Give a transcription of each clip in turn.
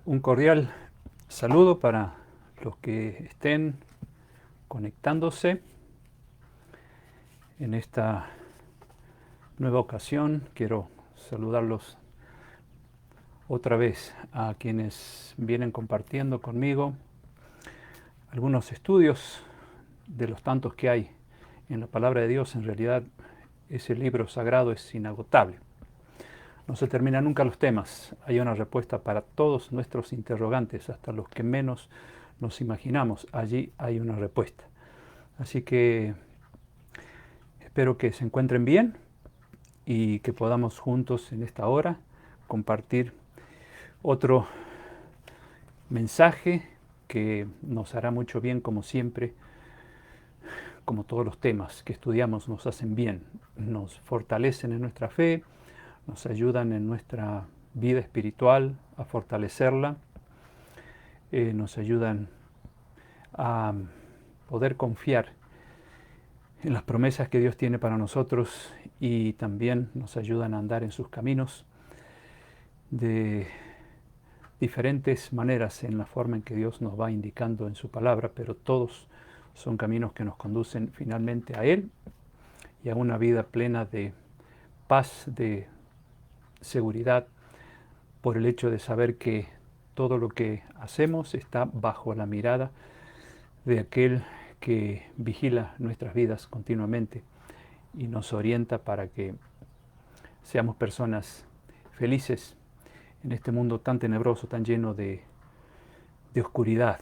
Un cordial saludo para los que estén conectándose en esta nueva ocasión. Quiero saludarlos otra vez a quienes vienen compartiendo conmigo algunos estudios de los tantos que hay en la palabra de Dios. En realidad, ese libro sagrado es inagotable. No se terminan nunca los temas. Hay una respuesta para todos nuestros interrogantes, hasta los que menos nos imaginamos. Allí hay una respuesta. Así que espero que se encuentren bien y que podamos juntos en esta hora compartir otro mensaje que nos hará mucho bien, como siempre. Como todos los temas que estudiamos nos hacen bien, nos fortalecen en nuestra fe, nos ayudan en nuestra vida espiritual a fortalecerla, nos ayudan a poder confiar en las promesas que Dios tiene para nosotros y también nos ayudan a andar en sus caminos de diferentes maneras en la forma en que Dios nos va indicando en su palabra, pero todos son caminos que nos conducen finalmente a Él y a una vida plena de paz, de seguridad, por el hecho de saber que todo lo que hacemos está bajo la mirada de aquel que vigila nuestras vidas continuamente y nos orienta para que seamos personas felices en este mundo tan tenebroso, tan lleno de oscuridad.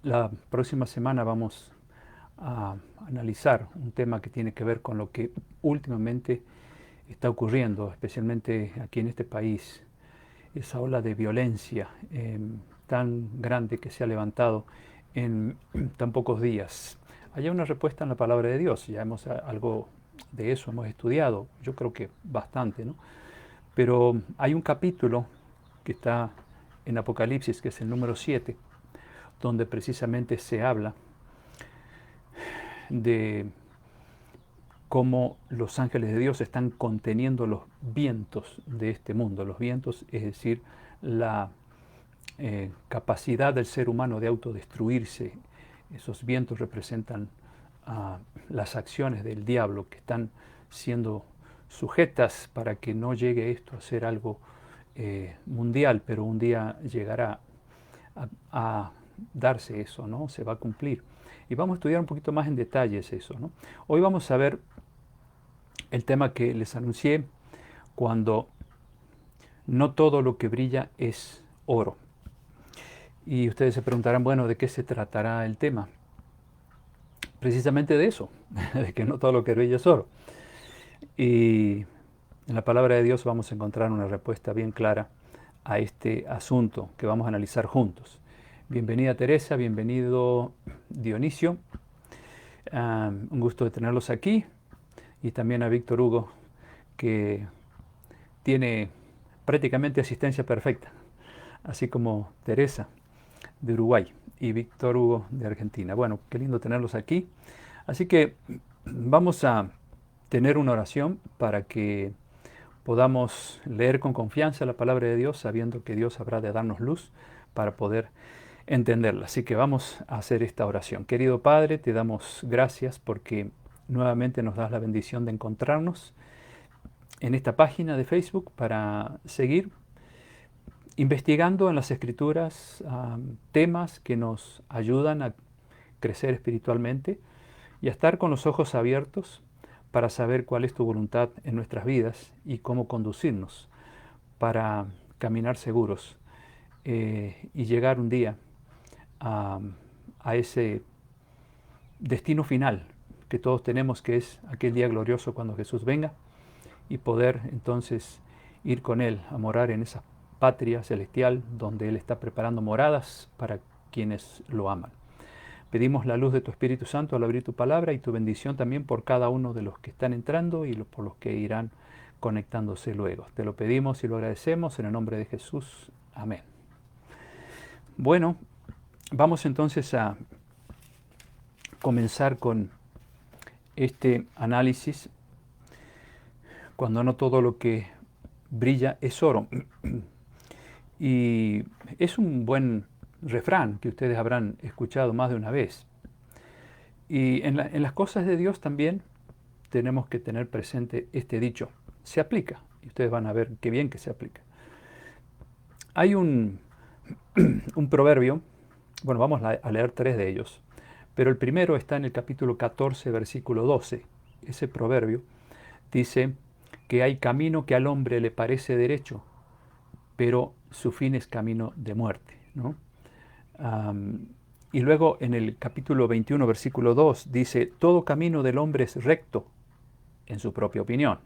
La próxima semana vamos a analizar un tema que tiene que ver con lo que últimamente está ocurriendo, especialmente aquí en este país, esa ola de violencia tan grande que se ha levantado en tan pocos días. Hay una respuesta en la palabra de Dios, ya hemos algo de eso hemos estudiado, yo creo que bastante, ¿no? Pero hay un capítulo que está en Apocalipsis, que es el número 7, donde precisamente se habla de cómo los ángeles de Dios están conteniendo los vientos de este mundo. Los vientos, es decir, la capacidad del ser humano de autodestruirse. Esos vientos representan las acciones del diablo que están siendo sujetas para que no llegue esto a ser algo mundial, pero un día llegará a darse eso, ¿no? Se va a cumplir. Y vamos a estudiar un poquito más en detalles eso, ¿no? Hoy vamos a ver el tema que les anuncié cuando no todo lo que brilla es oro. Y ustedes se preguntarán, bueno, ¿de qué se tratará el tema? Precisamente de eso, de que no todo lo que brilla es oro. Y en la palabra de Dios vamos a encontrar una respuesta bien clara a este asunto que vamos a analizar juntos. Bienvenida Teresa, bienvenido Dionisio. Un gusto de tenerlos aquí. Y también a Víctor Hugo, que tiene prácticamente asistencia perfecta, así como Teresa de Uruguay y Víctor Hugo de Argentina. Bueno, qué lindo tenerlos aquí. Así que vamos a tener una oración para que podamos leer con confianza la palabra de Dios, sabiendo que Dios habrá de darnos luz para poder entenderla. Así que vamos a hacer esta oración. Querido Padre, te damos gracias porque nuevamente nos das la bendición de encontrarnos en esta página de Facebook para seguir investigando en las Escrituras temas que nos ayudan a crecer espiritualmente y a estar con los ojos abiertos para saber cuál es tu voluntad en nuestras vidas y cómo conducirnos para caminar seguros y llegar un día a, a ese destino final que todos tenemos, que es aquel día glorioso cuando Jesús venga y poder entonces ir con Él a morar en esa patria celestial donde Él está preparando moradas para quienes lo aman. Pedimos la luz de tu Espíritu Santo al abrir tu palabra y tu bendición también por cada uno de los que están entrando y por los que irán conectándose luego. Te lo pedimos y lo agradecemos en el nombre de Jesús. Amén. Bueno, vamos entonces a comenzar con este análisis. Cuando no todo lo que brilla es oro. Y es un buen refrán que ustedes habrán escuchado más de una vez. Y en las cosas de Dios también tenemos que tener presente este dicho. Se aplica, y ustedes van a ver qué bien que se aplica. Hay un proverbio, bueno, vamos a leer 3 de ellos, pero el primero está en el capítulo 14, versículo 12. Ese proverbio dice que hay camino que al hombre le parece derecho, pero su fin es camino de muerte, ¿no? Y luego en el capítulo 21, versículo 2, dice, todo camino del hombre es recto en su propia opinión,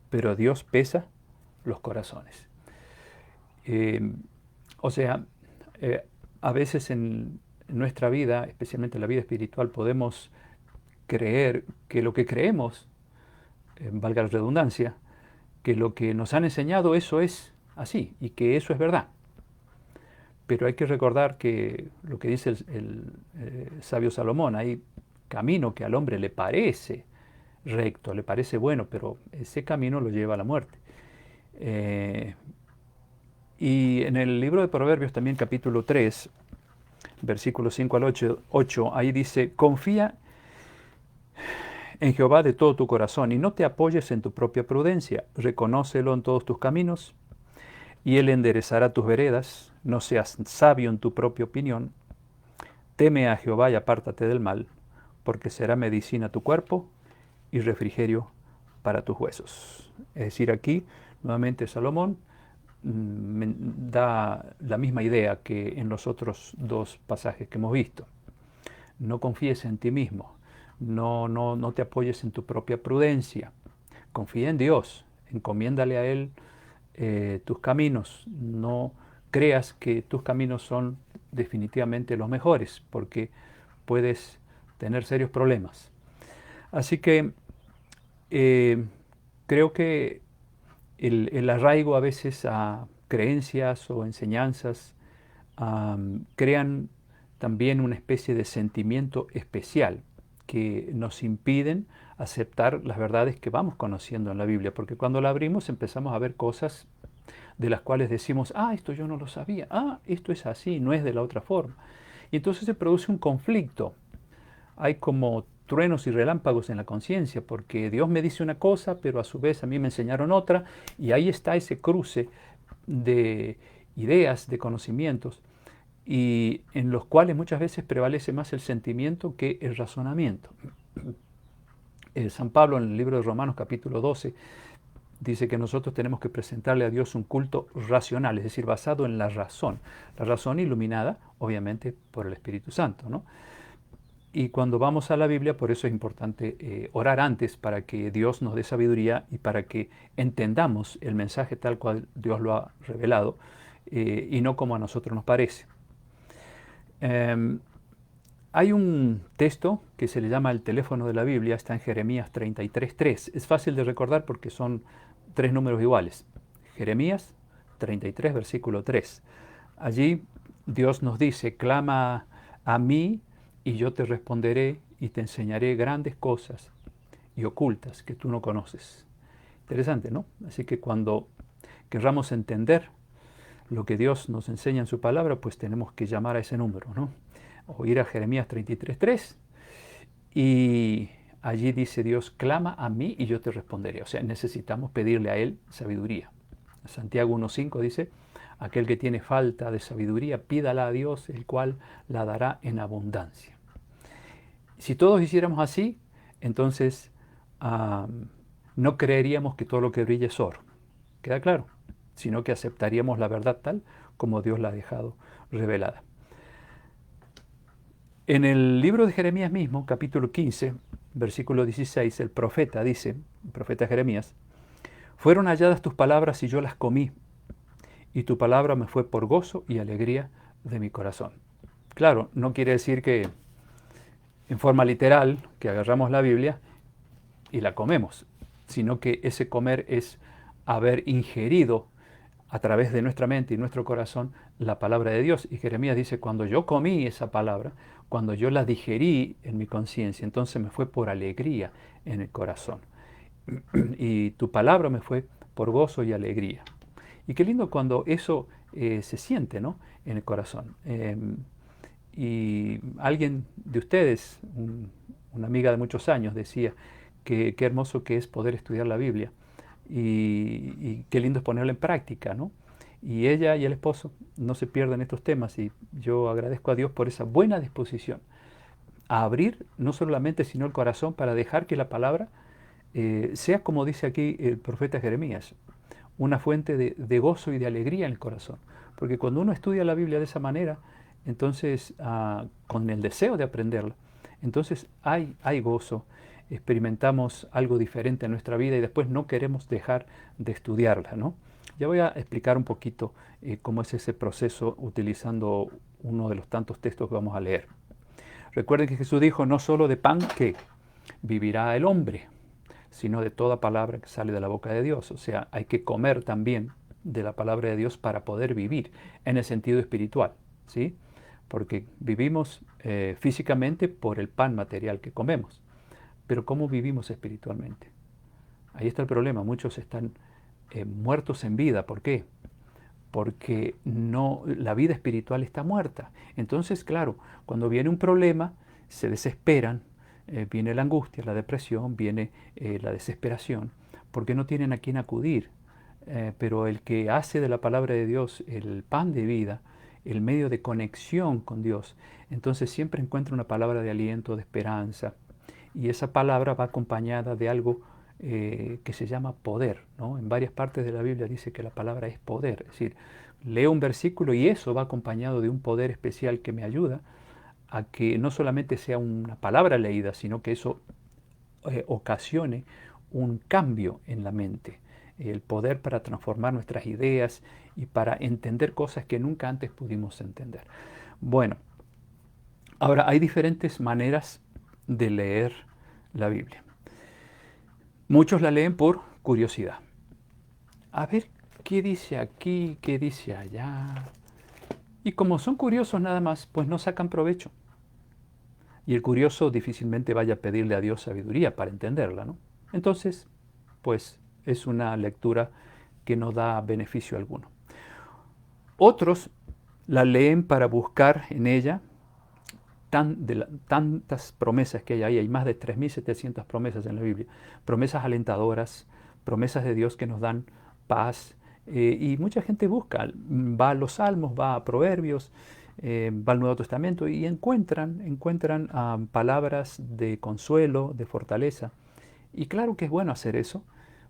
pero Dios pesa los corazones. Eh, o sea, a veces en nuestra vida, especialmente en la vida espiritual, podemos creer que lo que creemos, valga la redundancia, que lo que nos han enseñado eso es así y que eso es verdad. Pero hay que recordar que lo que dice el sabio Salomón, hay camino que al hombre le parece recto, le parece bueno, pero ese camino lo lleva a la muerte. Y en el libro de Proverbios también capítulo 3, versículos 5 al 8, ahí dice, confía en Jehová de todo tu corazón y no te apoyes en tu propia prudencia, reconócelo en todos tus caminos y Él enderezará tus veredas, no seas sabio en tu propia opinión, teme a Jehová y apártate del mal, porque será medicina a tu cuerpo y refrigerio para tus huesos. Es decir, aquí nuevamente Salomón da la misma idea que en los otros 2 pasajes que hemos visto. No confíes en ti mismo, no te apoyes en tu propia prudencia, confía en Dios, encomiéndale a Él tus caminos, no creas que tus caminos son definitivamente los mejores, porque puedes tener serios problemas. Así que creo que el arraigo a veces a creencias o enseñanzas crean también una especie de sentimiento especial que nos impiden aceptar las verdades que vamos conociendo en la Biblia, porque cuando la abrimos empezamos a ver cosas de las cuales decimos, esto yo no lo sabía, esto es así, no es de la otra forma. Y entonces se produce un conflicto. Hay como truenos y relámpagos en la conciencia, porque Dios me dice una cosa, pero a su vez a mí me enseñaron otra, y ahí está ese cruce de ideas, de conocimientos, y en los cuales muchas veces prevalece más el sentimiento que el razonamiento. San Pablo en el libro de Romanos capítulo 12 dice que nosotros tenemos que presentarle a Dios un culto racional, es decir, basado en la razón iluminada obviamente por el Espíritu Santo, ¿no? Y cuando vamos a la Biblia, por eso es importante orar antes para que Dios nos dé sabiduría y para que entendamos el mensaje tal cual Dios lo ha revelado y no como a nosotros nos parece. Hay un texto que se le llama el teléfono de la Biblia, está en Jeremías 33:3. Es fácil de recordar porque son 3 números iguales. Jeremías 33, versículo 3. Allí Dios nos dice, clama a mí y yo te responderé y te enseñaré grandes cosas y ocultas que tú no conoces. Interesante, ¿no? Así que cuando querramos entender lo que Dios nos enseña en su palabra, pues tenemos que llamar a ese número, ¿no? O ir a Jeremías 33:3 y allí dice Dios, clama a mí y yo te responderé. O sea, necesitamos pedirle a Él sabiduría. Santiago 1:5 dice, aquel que tiene falta de sabiduría, pídala a Dios, el cual la dará en abundancia. Si todos hiciéramos así, entonces no creeríamos que todo lo que brilla es oro. ¿Queda claro? Sino que aceptaríamos la verdad tal como Dios la ha dejado revelada. En el libro de Jeremías mismo, capítulo 15, versículo 16, el profeta dice, el profeta Jeremías, fueron halladas tus palabras y yo las comí, y tu palabra me fue por gozo y alegría de mi corazón. Claro, no quiere decir que en forma literal, que agarramos la Biblia y la comemos, sino que ese comer es haber ingerido a través de nuestra mente y nuestro corazón la palabra de Dios. Y Jeremías dice, cuando yo comí esa palabra, cuando yo la digerí en mi conciencia, entonces me fue por alegría en el corazón. y tu palabra me fue por gozo y alegría. Y qué lindo cuando eso se siente, ¿no?, en el corazón. Y alguien de ustedes, una amiga de muchos años, decía que qué hermoso que es poder estudiar la Biblia y qué lindo es ponerla en práctica, ¿no? Y ella y el esposo no se pierden estos temas y yo agradezco a Dios por esa buena disposición a abrir no solo la mente sino el corazón para dejar que la palabra sea, como dice aquí el profeta Jeremías, una fuente de gozo y de alegría en el corazón. Porque cuando uno estudia la Biblia de esa manera, entonces con el deseo de aprenderla, entonces hay gozo, experimentamos algo diferente en nuestra vida y después no queremos dejar de estudiarla, ¿no? Ya voy a explicar un poquito cómo es ese proceso utilizando uno de los tantos textos que vamos a leer. Recuerden que Jesús dijo, no solo de pan que vivirá el hombre, sino de toda palabra que sale de la boca de Dios. O sea, hay que comer también de la palabra de Dios para poder vivir en el sentido espiritual, ¿sí? Porque vivimos físicamente por el pan material que comemos, pero ¿cómo vivimos espiritualmente? Ahí está el problema, muchos están muertos en vida. ¿Por qué? Porque no, la vida espiritual está muerta. Entonces, claro, cuando viene un problema, se desesperan, viene la angustia, la depresión, viene la desesperación, porque no tienen a quién acudir. Pero el que hace de la palabra de Dios el pan de vida, el medio de conexión con Dios, entonces siempre encuentra una palabra de aliento, de esperanza, y esa palabra va acompañada de algo que se llama poder, ¿no? En varias partes de la Biblia dice que la palabra es poder, es decir, leo un versículo y eso va acompañado de un poder especial que me ayuda a que no solamente sea una palabra leída, sino que eso ocasione un cambio en la mente, el poder para transformar nuestras ideas y para entender cosas que nunca antes pudimos entender. Bueno, ahora hay diferentes maneras de leer la Biblia. Muchos la leen por curiosidad. A ver qué dice aquí, qué dice allá. Y como son curiosos nada más, pues no sacan provecho. Y el curioso difícilmente vaya a pedirle a Dios sabiduría para entenderla, ¿no? Entonces, pues es una lectura que no da beneficio alguno. Otros la leen para buscar en ella tantas promesas que hay ahí. Hay más de 3.700 promesas en la Biblia. Promesas alentadoras, promesas de Dios que nos dan paz. Y mucha gente busca, va a los Salmos, va a Proverbios, va al Nuevo Testamento y encuentran palabras de consuelo, de fortaleza. Y claro que es bueno hacer eso,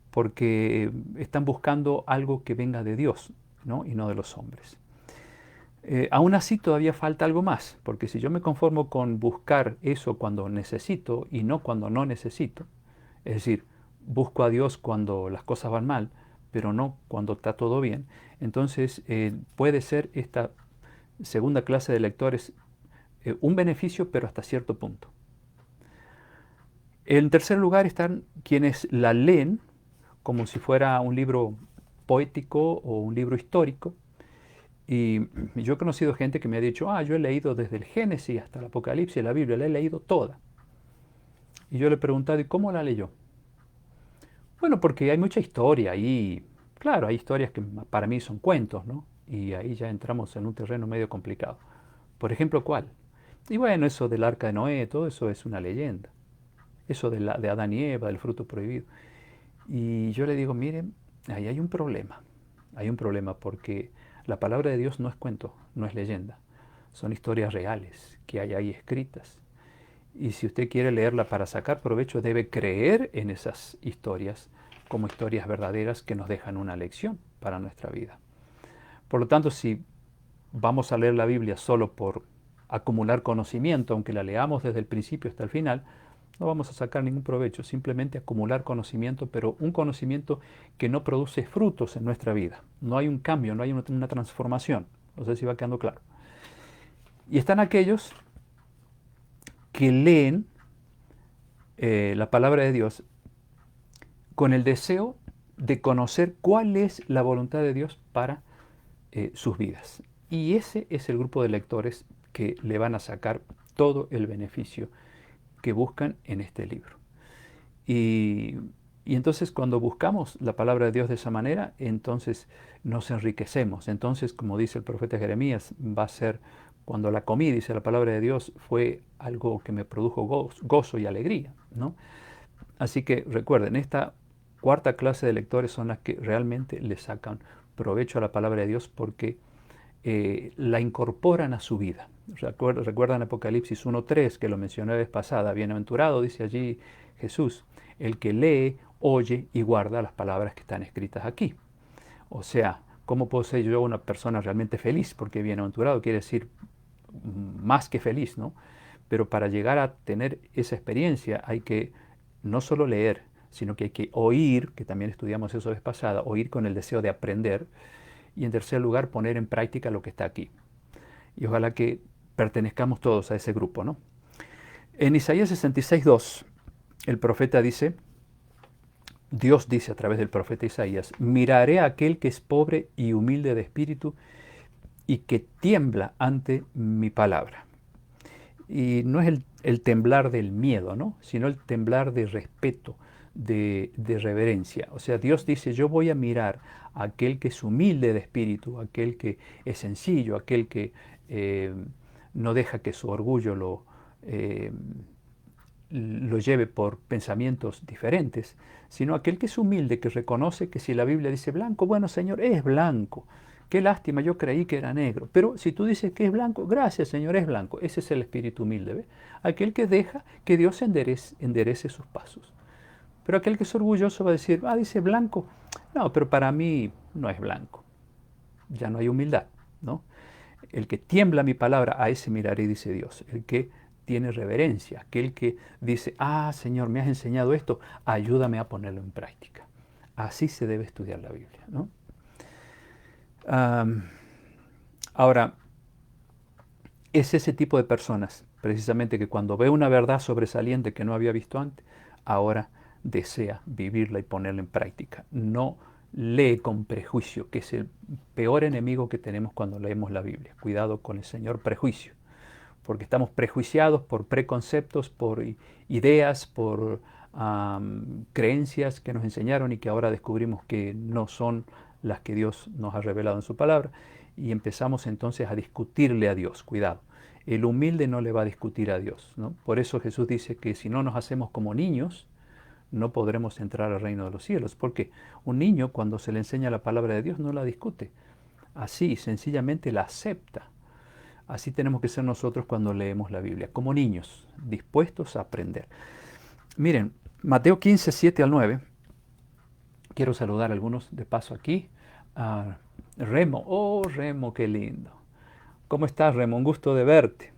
porque están buscando algo que venga de Dios, ¿no? Y no de los hombres. Aún así todavía falta algo más, porque si yo me conformo con buscar eso cuando necesito y no cuando no necesito, es decir, busco a Dios cuando las cosas van mal, pero no cuando está todo bien, entonces puede ser esta segunda clase de lectores un beneficio, pero hasta cierto punto. En tercer lugar están quienes la leen como si fuera un libro poético o un libro histórico. Y yo he conocido gente que me ha dicho, yo he leído desde el Génesis hasta el Apocalipsis, la Biblia, la he leído toda. Y yo le he preguntado, ¿y cómo la leyó? Bueno, porque hay mucha historia y, claro, hay historias que para mí son cuentos, ¿no? Y ahí ya entramos en un terreno medio complicado. Por ejemplo, ¿cuál? Y bueno, eso del arca de Noé, todo eso es una leyenda. Eso de Adán y Eva, del fruto prohibido. Y yo le digo, miren, ahí hay un problema. Hay un problema porque la palabra de Dios no es cuento, no es leyenda. Son historias reales que hay ahí escritas. Y si usted quiere leerla para sacar provecho, debe creer en esas historias como historias verdaderas que nos dejan una lección para nuestra vida. Por lo tanto, si vamos a leer la Biblia solo por acumular conocimiento, aunque la leamos desde el principio hasta el final, no vamos a sacar ningún provecho, simplemente acumular conocimiento, pero un conocimiento que no produce frutos en nuestra vida. No hay un cambio, no hay una transformación. No sé si va quedando claro. Y están aquellos que leen la palabra de Dios con el deseo de conocer cuál es la voluntad de Dios para sus vidas. Y ese es el grupo de lectores que le van a sacar todo el beneficio que buscan en este libro. Y Y entonces cuando buscamos la palabra de Dios de esa manera, entonces nos enriquecemos. Entonces, como dice el profeta Jeremías, va a ser, cuando la comí, dice la palabra de Dios, fue algo que me produjo gozo y alegría, ¿no? Así que recuerden, esta cuarta clase de lectores son las que realmente le sacan provecho a la palabra de Dios porque la incorporan a su vida. Recuerdan Apocalipsis 1.3, que lo mencioné la vez pasada. Bienaventurado, dice allí Jesús, el que lee, oye y guarda las palabras que están escritas aquí. O sea, ¿cómo puedo ser yo una persona realmente feliz? Porque bienaventurado quiere decir más que feliz, ¿no? Pero para llegar a tener esa experiencia hay que no solo leer, sino que hay que oír, que también estudiamos eso la vez pasada, oír con el deseo de aprender, y en tercer lugar poner en práctica lo que está aquí. Y ojalá que pertenezcamos todos a ese grupo, ¿no? En Isaías 66.2, el profeta dice, Dios dice a través del profeta Isaías, miraré a aquel que es pobre y humilde de espíritu y que tiembla ante mi palabra. Y no es el temblar del miedo, ¿no? Sino el temblar de respeto, de reverencia. O sea, Dios dice, yo voy a mirar a aquel que es humilde de espíritu, aquel que es sencillo, aquel que no deja que su orgullo lo lleve por pensamientos diferentes, sino aquel que es humilde, que reconoce que si la Biblia dice blanco, bueno, Señor, es blanco. Qué lástima, yo creí que era negro. Pero si tú dices que es blanco, gracias, Señor, es blanco. Ese es el espíritu humilde, ¿ve? Aquel que deja que Dios enderece sus pasos. Pero aquel que es orgulloso va a decir, dice blanco. No, pero para mí no es blanco. Ya no hay humildad, ¿no? El que tiembla mi palabra, a ese miraré, dice Dios. El que tiene reverencia, aquel que dice, Señor, me has enseñado esto, ayúdame a ponerlo en práctica. Así se debe estudiar la Biblia, ¿no? Ahora, es ese tipo de personas, precisamente, que cuando ve una verdad sobresaliente que no había visto antes, ahora desea vivirla y ponerla en práctica. No lee con prejuicio, que es el peor enemigo que tenemos cuando leemos la Biblia. Cuidado con el señor prejuicio, porque estamos prejuiciados por preconceptos, por ideas, por creencias que nos enseñaron y que ahora descubrimos que no son las que Dios nos ha revelado en su palabra, y empezamos entonces a discutirle a Dios. Cuidado, el humilde no le va a discutir a Dios, ¿no? Por eso Jesús dice que si no nos hacemos como niños, no podremos entrar al reino de los cielos. Porque un niño, cuando se le enseña la palabra de Dios, no la discute. Así, sencillamente la acepta. Así tenemos que ser nosotros cuando leemos la Biblia, como niños, dispuestos a aprender. Miren, Mateo 15, 7 al 9. Quiero saludar a algunos de paso aquí. Remo, Remo, qué lindo. ¿Cómo estás, Remo? Un gusto de verte.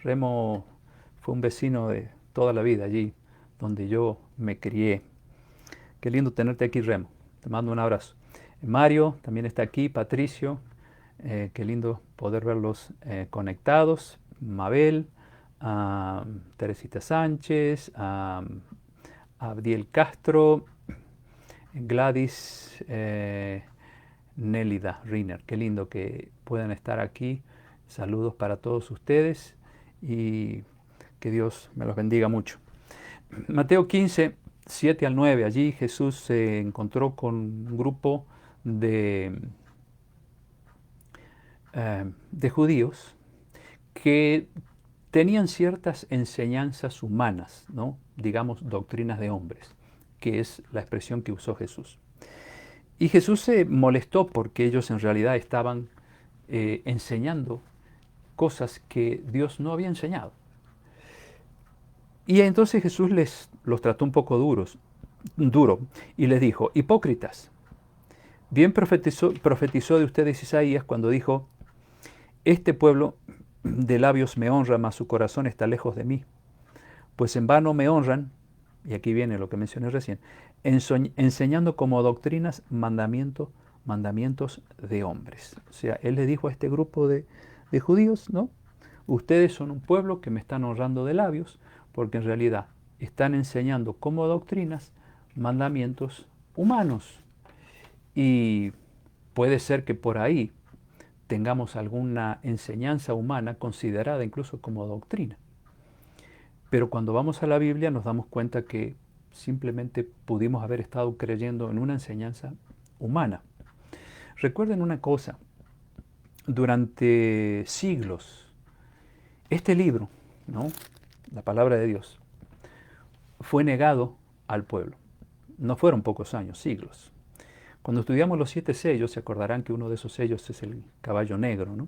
Remo fue un vecino de toda la vida allí, donde yo me crié. Qué lindo tenerte aquí, Remo. Te mando un abrazo. Mario también está aquí, Patricio. Qué lindo poder verlos conectados. Mabel, Teresita Sánchez, Abdiel Castro, Gladys, Nélida Riner. Qué lindo que puedan estar aquí. Saludos para todos ustedes y que Dios me los bendiga mucho. Mateo 15, 7 al 9. Allí Jesús se encontró con un grupo de judíos que tenían ciertas enseñanzas humanas, ¿no? Digamos, doctrinas de hombres, que es la expresión que usó Jesús. Y Jesús se molestó porque ellos en realidad estaban enseñando cosas que Dios no había enseñado. Y entonces Jesús los trató un poco duro y les dijo, hipócritas, bien profetizó de ustedes Isaías cuando dijo, este pueblo de labios me honra, mas su corazón está lejos de mí. Pues en vano me honran, y aquí viene lo que mencioné recién, enseñando como doctrinas mandamientos de hombres. O sea, él le dijo a este grupo de judíos, ¿no? Ustedes son un pueblo que me están honrando de labios, porque en realidad están enseñando como doctrinas mandamientos humanos. Y puede ser que por ahí tengamos alguna enseñanza humana considerada incluso como doctrina. Pero cuando vamos a la Biblia nos damos cuenta que simplemente pudimos haber estado creyendo en una enseñanza humana. Recuerden una cosa, durante siglos, este libro, ¿no?, la palabra de Dios, fue negado al pueblo. No fueron pocos años, siglos. Cuando estudiamos los 7 sellos, se acordarán que uno de esos sellos es el caballo negro, ¿no?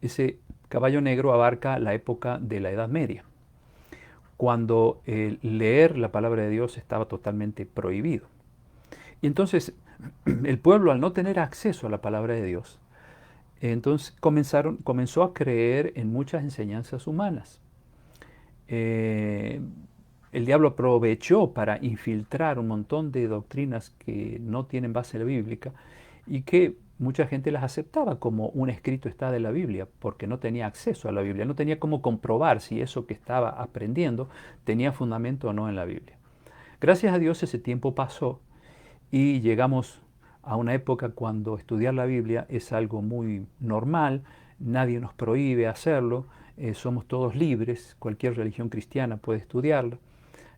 Ese caballo negro abarca la época de la Edad Media, cuando leer la palabra de Dios estaba totalmente prohibido. Y entonces el pueblo, al no tener acceso a la palabra de Dios, entonces comenzó a creer en muchas enseñanzas humanas. El diablo aprovechó para infiltrar un montón de doctrinas que no tienen base bíblica y que mucha gente las aceptaba como un escrito está de la Biblia, porque no tenía acceso a la Biblia, no tenía cómo comprobar si eso que estaba aprendiendo tenía fundamento o no en la Biblia. Gracias a Dios ese tiempo pasó y llegamos a una época cuando estudiar la Biblia es algo muy normal, nadie nos prohíbe hacerlo, somos todos libres, cualquier religión cristiana puede estudiarla.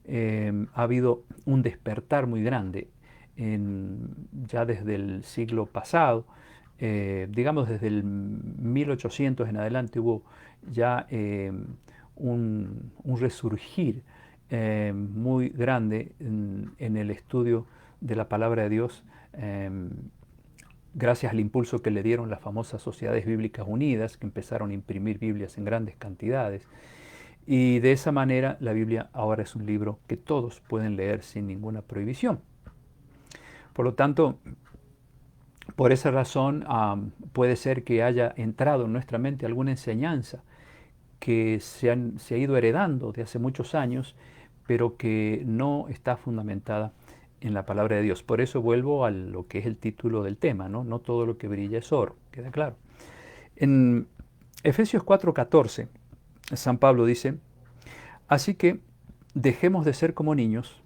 Ha habido un despertar muy grande ya desde el siglo pasado, digamos desde el 1800 en adelante hubo ya un resurgir muy grande en el estudio de la palabra de Dios, gracias al impulso que le dieron las famosas Sociedades Bíblicas Unidas, que empezaron a imprimir Biblias en grandes cantidades. Y de esa manera la Biblia ahora es un libro que todos pueden leer sin ninguna prohibición. Por lo tanto, por esa razón puede ser que haya entrado en nuestra mente alguna enseñanza que se ha ido heredando de hace muchos años, pero que no está fundamentada en la palabra de Dios. Por eso vuelvo a lo que es el título del tema, ¿no? No todo lo que brilla es oro, queda claro. En Efesios 4:14, San Pablo dice: así que dejemos de ser como niños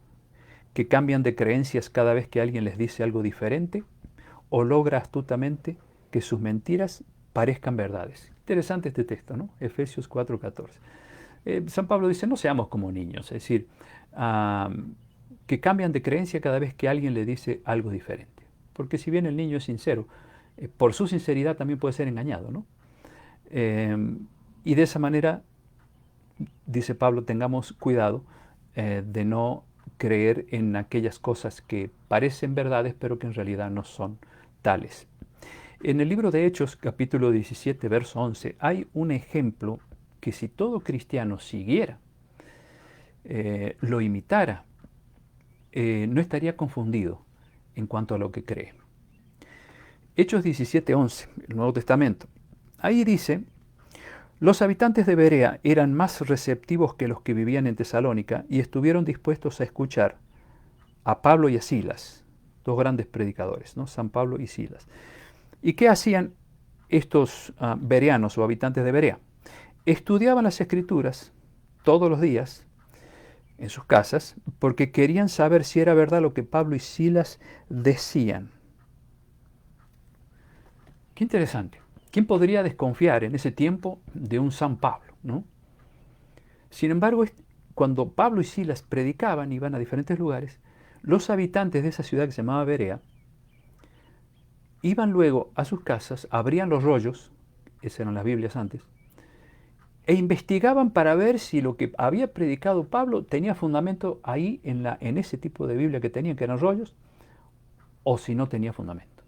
que cambian de creencias cada vez que alguien les dice algo diferente o logra astutamente que sus mentiras parezcan verdades. Interesante este texto, ¿no? Efesios 4:14. San Pablo dice, no seamos como niños, es decir, que cambian de creencia cada vez que alguien le dice algo diferente. Porque si bien el niño es sincero, por su sinceridad también puede ser engañado, ¿no? Y de esa manera, dice Pablo, tengamos cuidado de no creer en aquellas cosas que parecen verdades, pero que en realidad no son tales. En el libro de Hechos, capítulo 17, verso 11, hay un ejemplo que si todo cristiano siguiera, lo imitara, no estaría confundido en cuanto a lo que cree. Hechos 17, 11, el Nuevo Testamento. Ahí dice: los habitantes de Berea eran más receptivos que los que vivían en Tesalónica y estuvieron dispuestos a escuchar a Pablo y a Silas, dos grandes predicadores, ¿no? San Pablo y Silas. ¿Y qué hacían estos bereanos o habitantes de Berea? Estudiaban las Escrituras todos los días en sus casas porque querían saber si era verdad lo que Pablo y Silas decían. Qué interesante. ¿Quién podría desconfiar en ese tiempo de un San Pablo, ¿no? Sin embargo, cuando Pablo y Silas predicaban, iban a diferentes lugares, los habitantes de esa ciudad que se llamaba Berea iban luego a sus casas, abrían los rollos, esas eran las Biblias antes, e investigaban para ver si lo que había predicado Pablo tenía fundamento ahí en ese tipo de Biblia que tenían, que eran rollos, o si no tenía fundamento.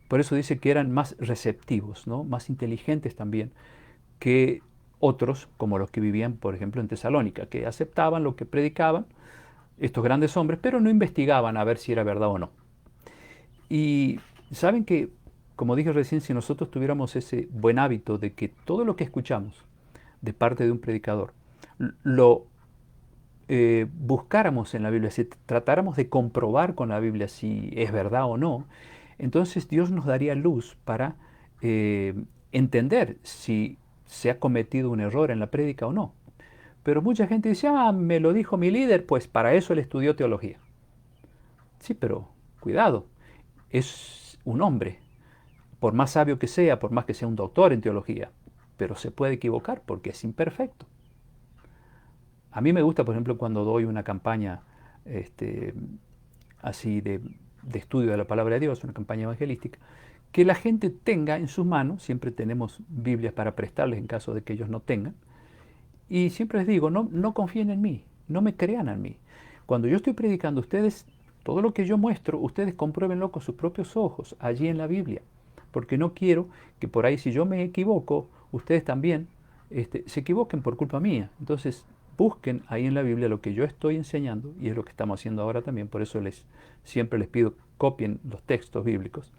Por eso dice que eran más receptivos, ¿no? Más inteligentes también que otros, como los que vivían, por ejemplo, en Tesalónica, que aceptaban lo que predicaban estos grandes hombres, pero no investigaban a ver si era verdad o no. Y saben que, como dije recién, si nosotros tuviéramos ese buen hábito de que todo lo que escuchamos de parte de un predicador lo buscáramos en la Biblia, si tratáramos de comprobar con la Biblia si es verdad o no, entonces Dios nos daría luz para entender si se ha cometido un error en la prédica o no. Pero mucha gente dice, me lo dijo mi líder, pues para eso él estudió teología. Sí, pero cuidado, es un hombre, por más sabio que sea, por más que sea un doctor en teología, pero se puede equivocar porque es imperfecto. A mí me gusta, por ejemplo, cuando doy una campaña este, así de estudio de la palabra de Dios, una campaña evangelística, que la gente tenga en sus manos, siempre tenemos Biblias para prestarles en caso de que ellos no tengan, y siempre les digo, no confíen en mí, no me crean en mí. Cuando yo estoy predicando, ustedes, todo lo que yo muestro, ustedes compruébenlo con sus propios ojos, allí en la Biblia, porque no quiero que por ahí, si yo me equivoco, ustedes también se equivoquen por culpa mía. Entonces, busquen ahí en la Biblia lo que yo estoy enseñando, y es lo que estamos haciendo ahora también, por eso siempre les pido copien los textos bíblicos,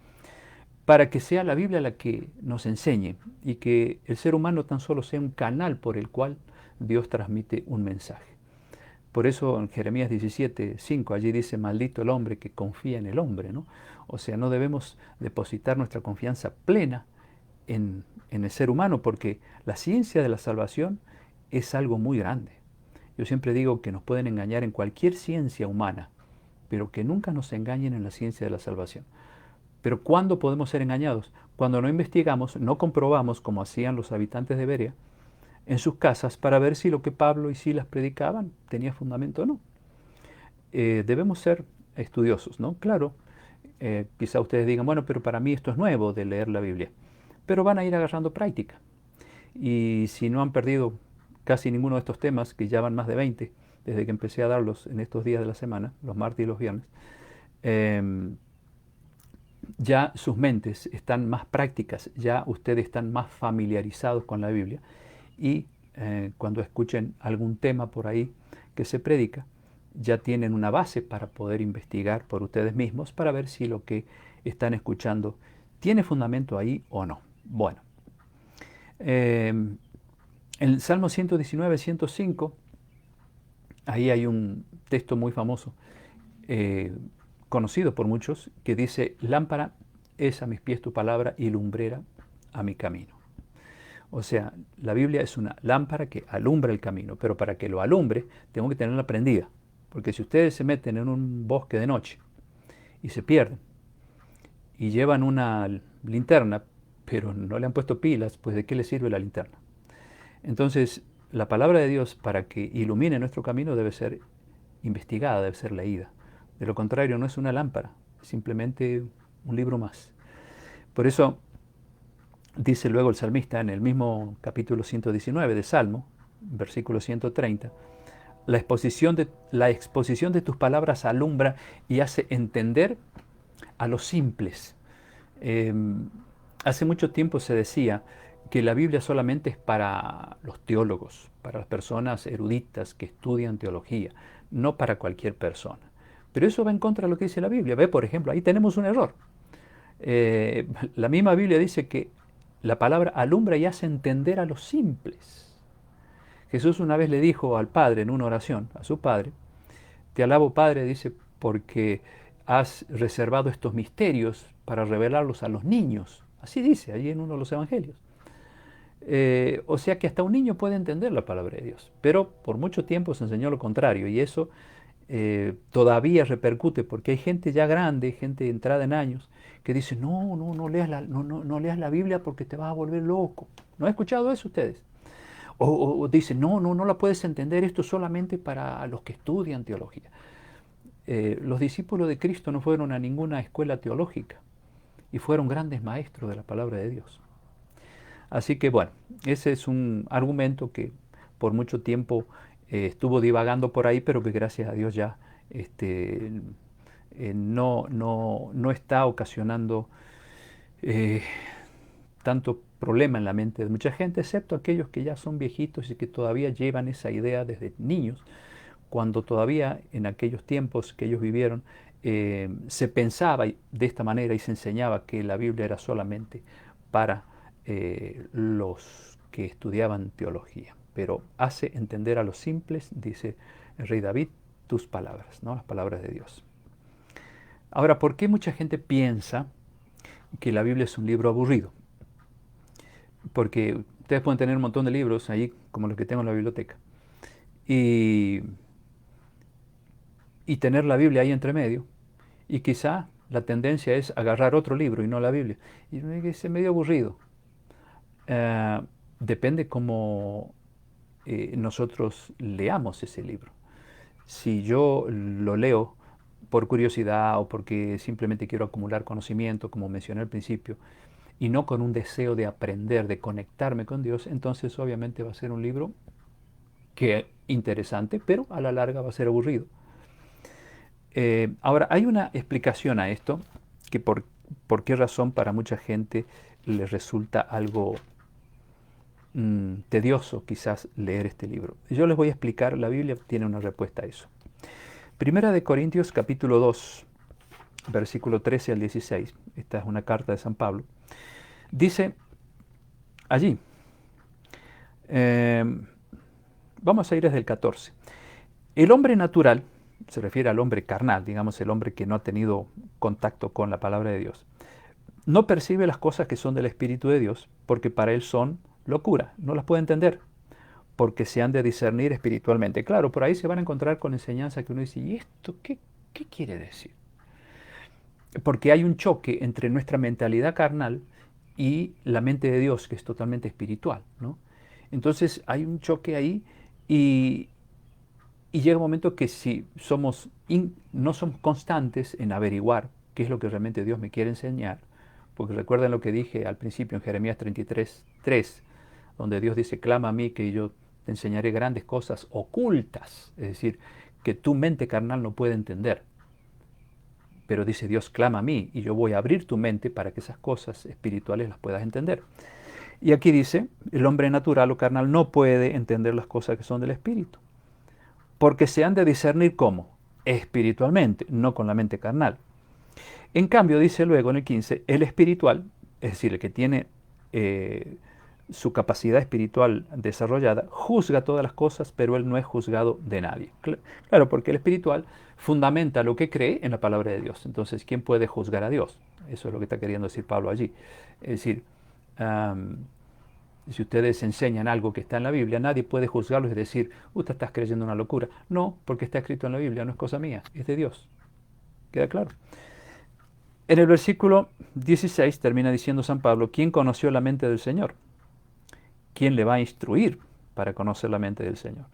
para que sea la Biblia la que nos enseñe y que el ser humano tan solo sea un canal por el cual Dios transmite un mensaje. Por eso en Jeremías 17:5 allí dice, maldito el hombre que confía en el hombre, ¿no? O sea, no debemos depositar nuestra confianza plena en el ser humano, porque la ciencia de la salvación es algo muy grande. Yo siempre digo que nos pueden engañar en cualquier ciencia humana, pero que nunca nos engañen en la ciencia de la salvación. Pero ¿cuándo podemos ser engañados? Cuando no investigamos, no comprobamos, como hacían los habitantes de Berea, en sus casas para ver si lo que Pablo y Silas predicaban tenía fundamento o no. Debemos ser estudiosos, ¿no? Claro, quizá ustedes digan, bueno, pero para mí esto es nuevo de leer la Biblia, pero van a ir agarrando práctica. Y si no han perdido casi ninguno de estos temas, que ya van más de 20, desde que empecé a darlos en estos días de la semana, los martes y los viernes, ya sus mentes están más prácticas, ya ustedes están más familiarizados con la Biblia y cuando escuchen algún tema por ahí que se predica, ya tienen una base para poder investigar por ustedes mismos para ver si lo que están escuchando tiene fundamento ahí o no. Bueno, en el Salmo 119, 105, ahí hay un texto muy famoso, conocido por muchos, que dice, lámpara es a mis pies tu palabra y lumbrera a mi camino. O sea, la Biblia es una lámpara que alumbra el camino, pero para que lo alumbre tengo que tenerla prendida. Porque si ustedes se meten en un bosque de noche y se pierden y llevan una linterna, pero no le han puesto pilas, pues ¿de qué le sirve la linterna? Entonces, la palabra de Dios, para que ilumine nuestro camino, debe ser investigada, debe ser leída. De lo contrario, no es una lámpara, es simplemente un libro más. Por eso dice luego el salmista en el mismo capítulo 119 de Salmo, versículo 130, la exposición de tus palabras alumbra y hace entender a los simples. Eh, Hace mucho tiempo se decía que la Biblia solamente es para los teólogos, para las personas eruditas que estudian teología, no para cualquier persona. Pero eso va en contra de lo que dice la Biblia. Ve, por ejemplo, ahí tenemos un error. La misma Biblia dice que la palabra alumbra y hace entender a los simples. Jesús una vez le dijo al Padre en una oración, a su Padre, te alabo Padre, dice, porque has reservado estos misterios para revelarlos a los niños. Así dice allí en uno de los evangelios. O sea que hasta un niño puede entender la palabra de Dios, pero por mucho tiempo se enseñó lo contrario y eso todavía repercute porque hay gente ya grande, gente entrada en años, que dice, no leas la Biblia porque te vas a volver loco. ¿No han escuchado eso ustedes? O dicen, no la puedes entender, esto es solamente para los que estudian teología. Los discípulos de Cristo no fueron a ninguna escuela teológica y fueron grandes maestros de la palabra de Dios. Así que bueno, ese es un argumento que por mucho tiempo estuvo divagando por ahí, pero que gracias a Dios ya no está ocasionando eh, tanto problema en la mente de mucha gente, excepto aquellos que ya son viejitos y que todavía llevan esa idea desde niños, cuando todavía en aquellos tiempos que ellos vivieron se pensaba de esta manera y se enseñaba que la Biblia era solamente para los que estudiaban teología. Pero hace entender a los simples, dice el rey David, tus palabras, ¿no? Las palabras de Dios. Ahora, ¿por qué mucha gente piensa que la Biblia es un libro aburrido? Porque ustedes pueden tener un montón de libros ahí, como los que tengo en la biblioteca, y, y tener la Biblia ahí entre medio, y quizá la tendencia es agarrar otro libro y no la Biblia. Y uno dice, medio aburrido. Depende cómo nosotros leamos ese libro. Si yo lo leo por curiosidad o porque simplemente quiero acumular conocimiento, como mencioné al principio, y no con un deseo de aprender, de conectarme con Dios, entonces obviamente va a ser un libro que es interesante, pero a la larga va a ser aburrido. Ahora, hay una explicación a esto, que por qué razón para mucha gente le resulta algo tedioso quizás leer este libro. Yo les voy a explicar, la Biblia tiene una respuesta a eso. Primera de Corintios capítulo 2, versículo 13 al 16, esta es una carta de San Pablo, dice allí, eh, vamos a ir desde el 14, el hombre natural, se refiere al hombre carnal, digamos el hombre que no ha tenido contacto con la palabra de Dios, no percibe las cosas que son del Espíritu de Dios, porque para él son locura, no las puede entender, porque se han de discernir espiritualmente. Claro, por ahí se van a encontrar con enseñanza que uno dice, ¿y esto qué quiere decir? Porque hay un choque entre nuestra mentalidad carnal y la mente de Dios, que es totalmente espiritual, ¿no? Entonces hay un choque ahí y, y llega un momento que si no somos constantes en averiguar qué es lo que realmente Dios me quiere enseñar, porque recuerden lo que dije al principio en Jeremías 33:3, donde Dios dice, clama a mí que yo te enseñaré grandes cosas ocultas, es decir, que tu mente carnal no puede entender. Pero dice Dios, clama a mí y yo voy a abrir tu mente para que esas cosas espirituales las puedas entender. Y aquí dice, el hombre natural o carnal no puede entender las cosas que son del espíritu, porque se han de discernir cómo, espiritualmente, no con la mente carnal. En cambio, dice luego en el 15, el espiritual, es decir, el que tiene su capacidad espiritual desarrollada, juzga todas las cosas, pero él no es juzgado de nadie. Claro, porque el espiritual fundamenta lo que cree en la palabra de Dios. Entonces, ¿quién puede juzgar a Dios? Eso es lo que está queriendo decir Pablo allí. Es decir, si ustedes enseñan algo que está en la Biblia, nadie puede juzgarlos y decir, usted estás creyendo una locura. No, porque está escrito en la Biblia, no es cosa mía, es de Dios. ¿Queda claro? En el versículo 16 termina diciendo San Pablo, ¿quién conoció la mente del Señor? ¿Quién le va a instruir para conocer la mente del Señor?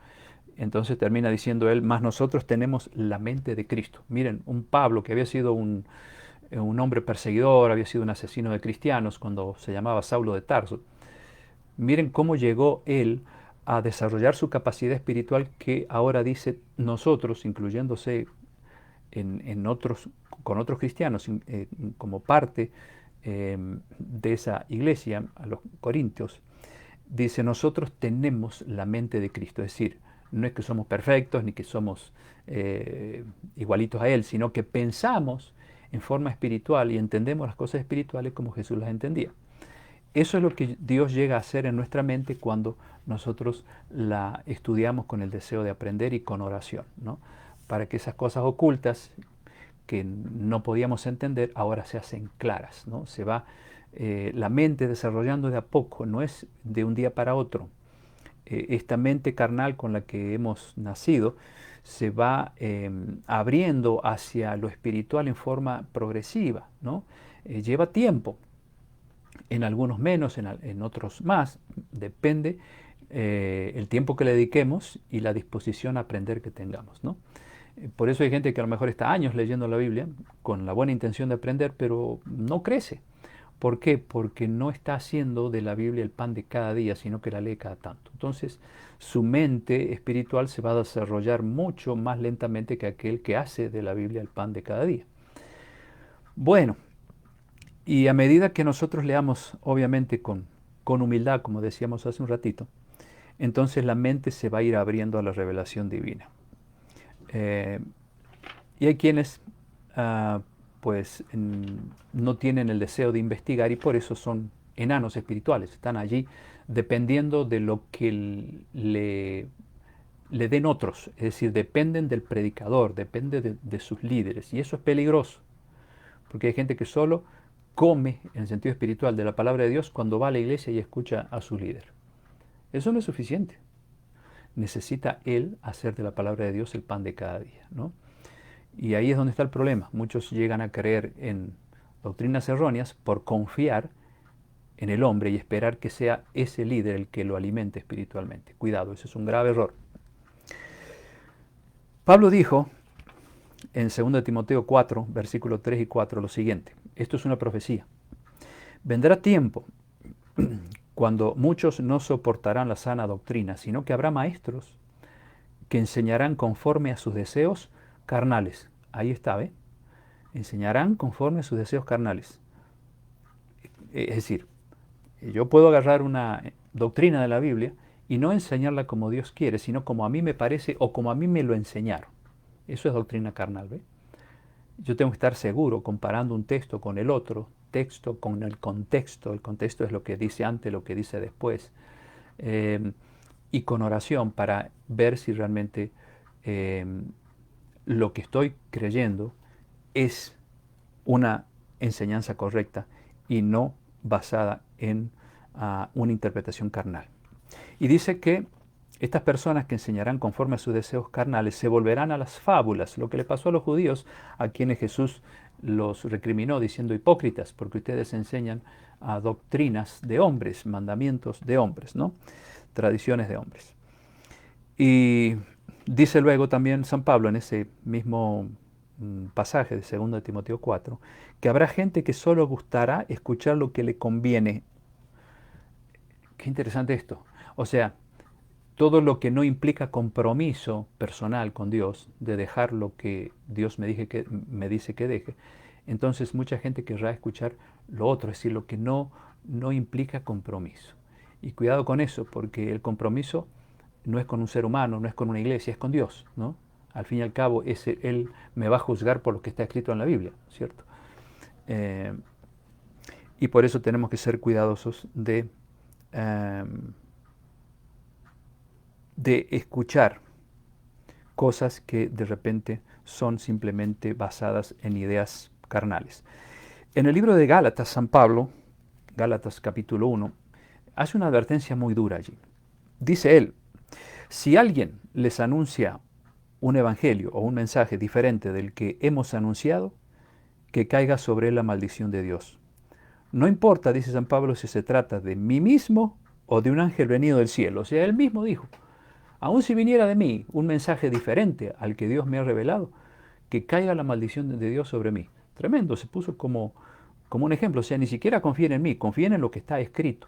Entonces termina diciendo él, más nosotros tenemos la mente de Cristo. Miren, un Pablo que había sido un hombre perseguidor, había sido un asesino de cristianos cuando se llamaba Saulo de Tarso. Miren cómo llegó él a desarrollar su capacidad espiritual que ahora dice nosotros, incluyéndose en otros, con otros cristianos como parte de esa iglesia, a los corintios, dice, nosotros tenemos la mente de Cristo, es decir, no es que somos perfectos ni que somos igualitos a Él, sino que pensamos en forma espiritual y entendemos las cosas espirituales como Jesús las entendía. Eso es lo que Dios llega a hacer en nuestra mente cuando nosotros la estudiamos con el deseo de aprender y con oración, ¿no? Para que esas cosas ocultas que no podíamos entender ahora se hacen claras, ¿no? Se va la mente desarrollando de a poco, no es de un día para otro. Esta mente carnal con la que hemos nacido se va abriendo hacia lo espiritual en forma progresiva, ¿no? Lleva tiempo, en algunos menos, en otros más, depende el tiempo que le dediquemos y la disposición a aprender que tengamos, ¿no? Por eso hay gente que a lo mejor está años leyendo la Biblia con la buena intención de aprender, pero no crece. ¿Por qué? Porque no está haciendo de la Biblia el pan de cada día, sino que la lee cada tanto. Entonces, su mente espiritual se va a desarrollar mucho más lentamente que aquel que hace de la Biblia el pan de cada día. Bueno, y a medida que nosotros leamos, obviamente con humildad, como decíamos hace un ratito, entonces la mente se va a ir abriendo a la revelación divina. Eh, y hay quienes pues no tienen el deseo de investigar y por eso son enanos espirituales, están allí dependiendo de lo que le den otros, es decir, dependen del predicador, depende de sus líderes y eso es peligroso, porque hay gente que solo come en el sentido espiritual de la palabra de Dios cuando va a la iglesia y escucha a su líder. Eso no es suficiente. Necesita él hacer de la palabra de Dios el pan de cada día, ¿no? Y ahí es donde está el problema. Muchos llegan a creer en doctrinas erróneas por confiar en el hombre y esperar que sea ese líder el que lo alimente espiritualmente. Cuidado, ese es un grave error. Pablo dijo en 2 Timoteo 4, versículos 3 y 4 lo siguiente. Esto es una profecía. Vendrá tiempo cuando muchos no soportarán la sana doctrina, sino que habrá maestros que enseñarán conforme a sus deseos carnales. Ahí está, ¿ve? Enseñarán conforme a sus deseos carnales. Es decir, yo puedo agarrar una doctrina de la Biblia y no enseñarla como Dios quiere, sino como a mí me parece o como a mí me lo enseñaron. Eso es doctrina carnal, ¿ve? Yo tengo que estar seguro comparando un texto con el otro, texto con el contexto es lo que dice antes, lo que dice después, y con oración para ver si realmente eh, lo que estoy creyendo es una enseñanza correcta y no basada en una interpretación carnal. Y dice que estas personas que enseñarán conforme a sus deseos carnales se volverán a las fábulas, lo que le pasó a los judíos, a quienes Jesús los recriminó diciendo hipócritas, porque ustedes enseñan a doctrinas de hombres, mandamientos de hombres, ¿no? Tradiciones de hombres. Y dice luego también San Pablo en ese mismo pasaje de 2 Timoteo 4, que habrá gente que solo gustará escuchar lo que le conviene. Qué interesante esto. O sea, todo lo que no implica compromiso personal con Dios, de dejar lo que Dios me dice que deje, entonces mucha gente querrá escuchar lo otro, es decir, lo que no implica compromiso. Y cuidado con eso, porque el compromiso no es con un ser humano, no es con una iglesia, es con Dios, ¿no? Al fin y al cabo, Él me va a juzgar por lo que está escrito en la Biblia, ¿cierto? Y por eso tenemos que ser cuidadosos de escuchar cosas que de repente son simplemente basadas en ideas carnales. En el libro de Gálatas, San Pablo, Gálatas capítulo 1, hace una advertencia muy dura allí. Dice él, si alguien les anuncia un evangelio o un mensaje diferente del que hemos anunciado, que caiga sobre él la maldición de Dios. No importa, dice San Pablo, si se trata de mí mismo o de un ángel venido del cielo. O sea, él mismo dijo, aun si viniera de mí un mensaje diferente al que Dios me ha revelado, que caiga la maldición de Dios sobre mí. Tremendo, se puso como un ejemplo. O sea, ni siquiera confíen en mí, confíen en lo que está escrito.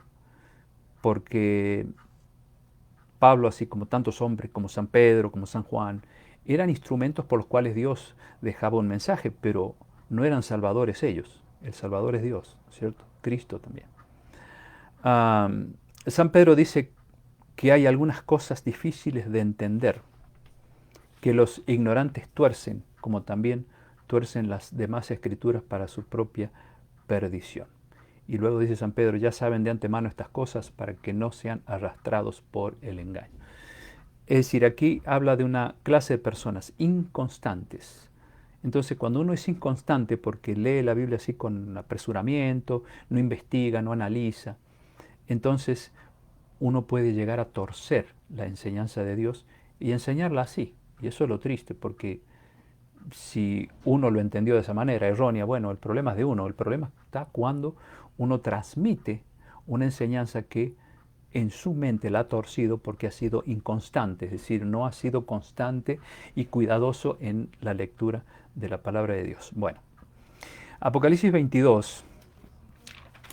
Porque Pablo, así como tantos hombres, como San Pedro, como San Juan, eran instrumentos por los cuales Dios dejaba un mensaje, pero no eran salvadores ellos. El Salvador es Dios, ¿cierto? Cristo también. San Pedro dice que hay algunas cosas difíciles de entender, que los ignorantes tuercen, como también tuercen las demás escrituras para su propia perdición. Y luego dice San Pedro, ya saben de antemano estas cosas para que no sean arrastrados por el engaño. Es decir, aquí habla de una clase de personas inconstantes. Entonces, cuando uno es inconstante porque lee la Biblia así con apresuramiento, no investiga, no analiza, entonces uno puede llegar a torcer la enseñanza de Dios y enseñarla así. Y eso es lo triste, porque si uno lo entendió de esa manera errónea, bueno, el problema es de uno. El problema está cuando uno transmite una enseñanza que en su mente la ha torcido porque ha sido inconstante, es decir, no ha sido constante y cuidadoso en la lectura de la palabra de Dios. Bueno, Apocalipsis 22,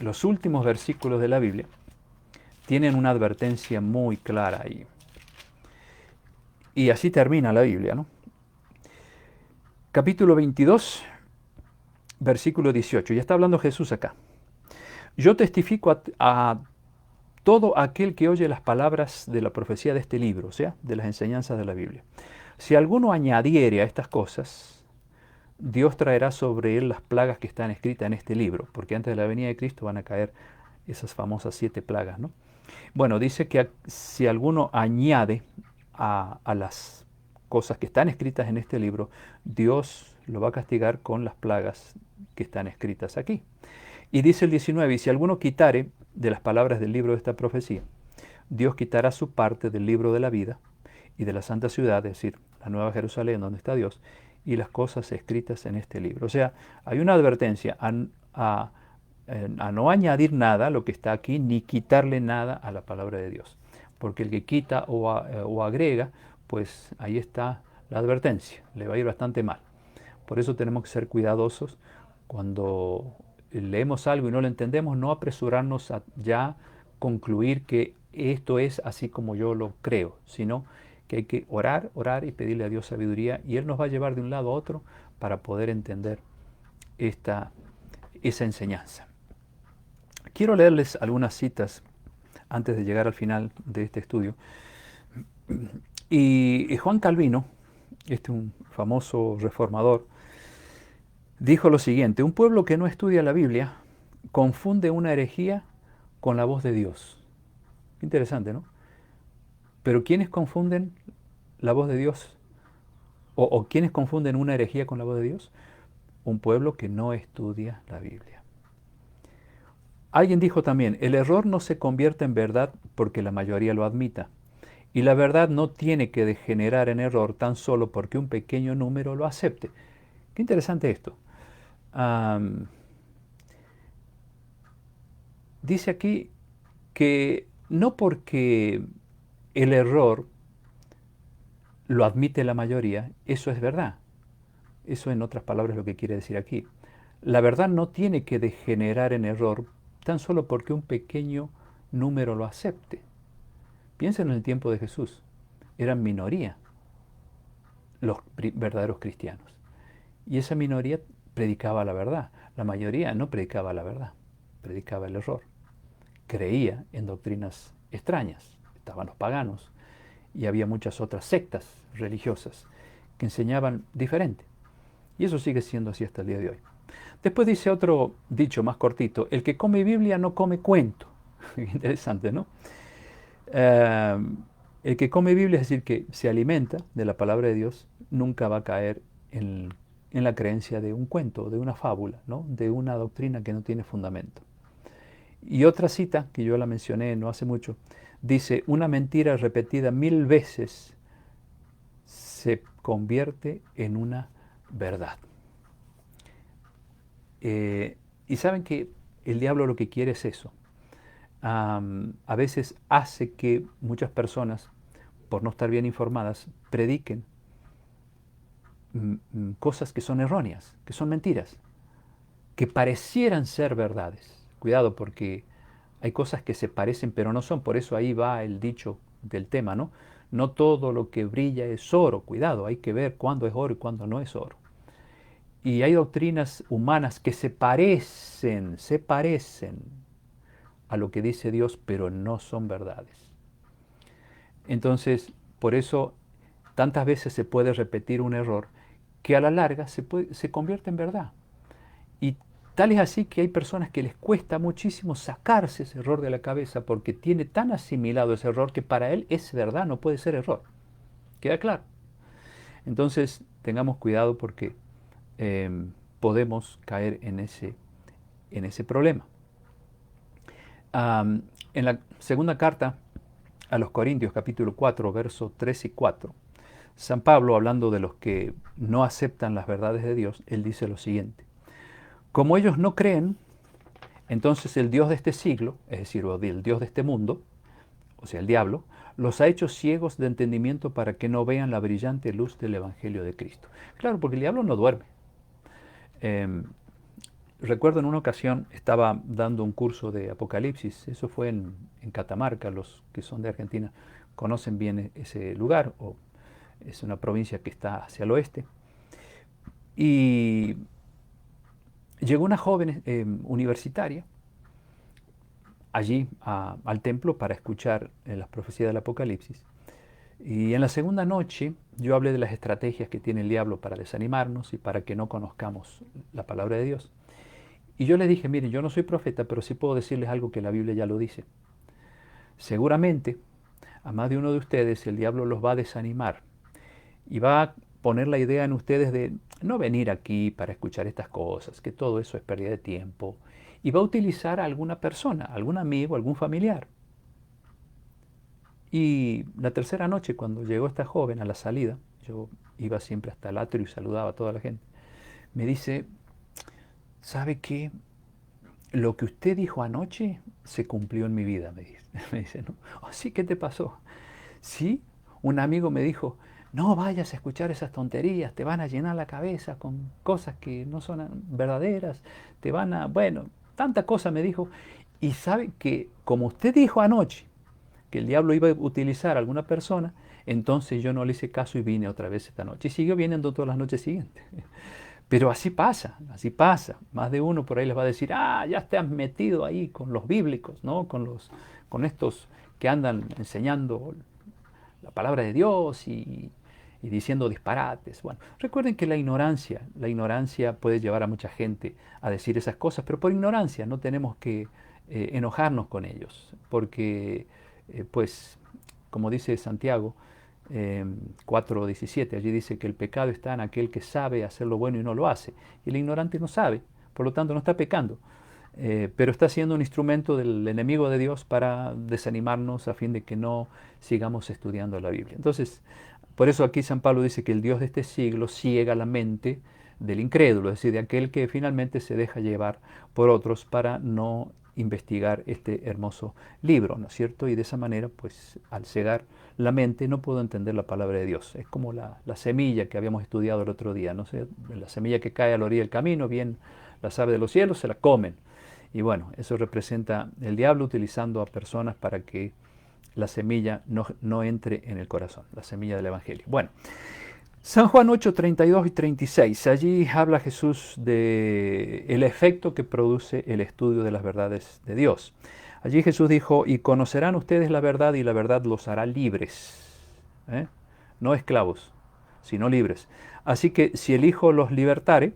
los últimos versículos de la Biblia, tienen una advertencia muy clara ahí. Y así termina la Biblia, ¿no? Capítulo 22, versículo 18. Ya está hablando Jesús acá. Yo testifico a todo aquel que oye las palabras de la profecía de este libro, o sea, de las enseñanzas de la Biblia. Si alguno añadiere a estas cosas, Dios traerá sobre él las plagas que están escritas en este libro, porque antes de la venida de Cristo van a caer esas famosas 7 plagas, ¿no? Bueno, dice que si alguno añade a las cosas que están escritas en este libro, Dios lo va a castigar con las plagas que están escritas aquí. Y dice el 19, y si alguno quitare de las palabras del libro de esta profecía, Dios quitará su parte del libro de la vida y de la santa ciudad, es decir, la nueva Jerusalén donde está Dios, y las cosas escritas en este libro. O sea, hay una advertencia a no añadir nada a lo que está aquí, ni quitarle nada a la palabra de Dios. Porque el que quita o agrega, pues ahí está la advertencia, le va a ir bastante mal. Por eso tenemos que ser cuidadosos cuando leemos algo y no lo entendemos, no apresurarnos a ya concluir que esto es así como yo lo creo, sino que hay que orar, orar y pedirle a Dios sabiduría y Él nos va a llevar de un lado a otro para poder entender esa enseñanza. Quiero leerles algunas citas antes de llegar al final de este estudio. Y Juan Calvino, un famoso reformador, dijo lo siguiente: un pueblo que no estudia la Biblia confunde una herejía con la voz de Dios. Interesante, ¿no? Pero ¿quiénes confunden la voz de Dios? ¿O quiénes confunden una herejía con la voz de Dios? Un pueblo que no estudia la Biblia. Alguien dijo también: el error no se convierte en verdad porque la mayoría lo admita. Y la verdad no tiene que degenerar en error tan solo porque un pequeño número lo acepte. Qué interesante esto. Dice aquí que no porque el error lo admite la mayoría, eso es verdad. Eso, en otras palabras, es lo que quiere decir aquí. La verdad no tiene que degenerar en error tan solo porque un pequeño número lo acepte. Piensen en el tiempo de Jesús. Eran minoría los verdaderos cristianos. Y esa minoría predicaba la verdad. La mayoría no predicaba la verdad, predicaba el error. Creía en doctrinas extrañas. Estaban los paganos y había muchas otras sectas religiosas que enseñaban diferente. Y eso sigue siendo así hasta el día de hoy. Después dice otro dicho más cortito: el que come Biblia no come cuento. Interesante, ¿no? El que come Biblia, es decir, que se alimenta de la palabra de Dios, nunca va a caer en la creencia de un cuento, de una fábula, ¿no? De una doctrina que no tiene fundamento. Y otra cita, que yo la mencioné no hace mucho, dice: una mentira repetida 1000 veces se convierte en una verdad. Y saben que el diablo lo que quiere es eso. A veces hace que muchas personas, por no estar bien informadas, prediquen cosas que son erróneas, que son mentiras, que parecieran ser verdades. Cuidado, porque hay cosas que se parecen pero no son. Por eso ahí va el dicho del tema, ¿no? No todo lo que brilla es oro. Cuidado, hay que ver cuándo es oro y cuándo no es oro. Y hay doctrinas humanas que se parecen a lo que dice Dios, pero no son verdades. Entonces, por eso tantas veces se puede repetir un error que a la larga se convierte en verdad. Y tal es así que hay personas que les cuesta muchísimo sacarse ese error de la cabeza porque tiene tan asimilado ese error que para él es verdad, no puede ser error. ¿Queda claro? Entonces, tengamos cuidado porque podemos caer en ese problema. En la segunda carta a los Corintios, capítulo 4, versos 3 y 4, San Pablo, hablando de los que no aceptan las verdades de Dios, él dice lo siguiente: como ellos no creen, entonces el Dios de este siglo, es decir, el Dios de este mundo, o sea, el diablo, los ha hecho ciegos de entendimiento para que no vean la brillante luz del Evangelio de Cristo. Claro, porque el diablo no duerme. Recuerdo en una ocasión estaba dando un curso de Apocalipsis, eso fue en Catamarca. Los que son de Argentina conocen bien ese lugar, o es una provincia que está hacia el oeste. Y llegó una joven universitaria allí al templo para escuchar las profecías del Apocalipsis. Y en la segunda noche yo hablé de las estrategias que tiene el diablo para desanimarnos y para que no conozcamos la palabra de Dios. Y yo le dije: miren, yo no soy profeta, pero sí puedo decirles algo que la Biblia ya lo dice. Seguramente a más de uno de ustedes el diablo los va a desanimar y va a poner la idea en ustedes de no venir aquí para escuchar estas cosas, que todo eso es pérdida de tiempo, y va a utilizar a alguna persona, algún amigo, algún familiar. Y la tercera noche, cuando llegó esta joven a la salida, yo iba siempre hasta el atrio y saludaba a toda la gente, me dice: ¿sabe qué? Lo que usted dijo anoche se cumplió en mi vida, me dice. Me dice, ¿no? Oh, sí, ¿qué te pasó? Sí, un amigo me dijo: no vayas a escuchar esas tonterías, te van a llenar la cabeza con cosas que no son verdaderas, te van a, bueno, tanta cosa me dijo. Y sabe que, como usted dijo anoche, que el diablo iba a utilizar a alguna persona, entonces yo no le hice caso y vine otra vez esta noche. Y siguió viniendo todas las noches siguientes. Pero así pasa, así pasa. Más de uno por ahí les va a decir, ah, ya te has metido ahí con los bíblicos, ¿no? Con estos que andan enseñando la palabra de Dios y diciendo disparates. Bueno, recuerden que la ignorancia puede llevar a mucha gente a decir esas cosas, pero por ignorancia no tenemos que enojarnos con ellos, porque, pues, como dice Santiago 4:17, allí dice que el pecado está en aquel que sabe hacer lo bueno y no lo hace, y el ignorante no sabe, por lo tanto no está pecando. Pero está siendo un instrumento del enemigo de Dios para desanimarnos a fin de que no sigamos estudiando la Biblia. Entonces, por eso aquí San Pablo dice que el Dios de este siglo ciega la mente del incrédulo, es decir, de aquel que finalmente se deja llevar por otros para no investigar este hermoso libro, ¿no es cierto? Y de esa manera, pues, al cegar la mente no puedo entender la palabra de Dios. Es como la semilla que habíamos estudiado el otro día, no sé, la semilla que cae a la orilla del camino, bien las aves de los cielos se la comen. Y bueno, eso representa el diablo utilizando a personas para que la semilla no entre en el corazón, la semilla del Evangelio. Bueno, San Juan 8, 32 y 36, allí habla Jesús de el efecto que produce el estudio de las verdades de Dios. Allí Jesús dijo, y conocerán ustedes la verdad y la verdad los hará libres, ¿eh? No esclavos, sino libres. Así que si el Hijo los libertare,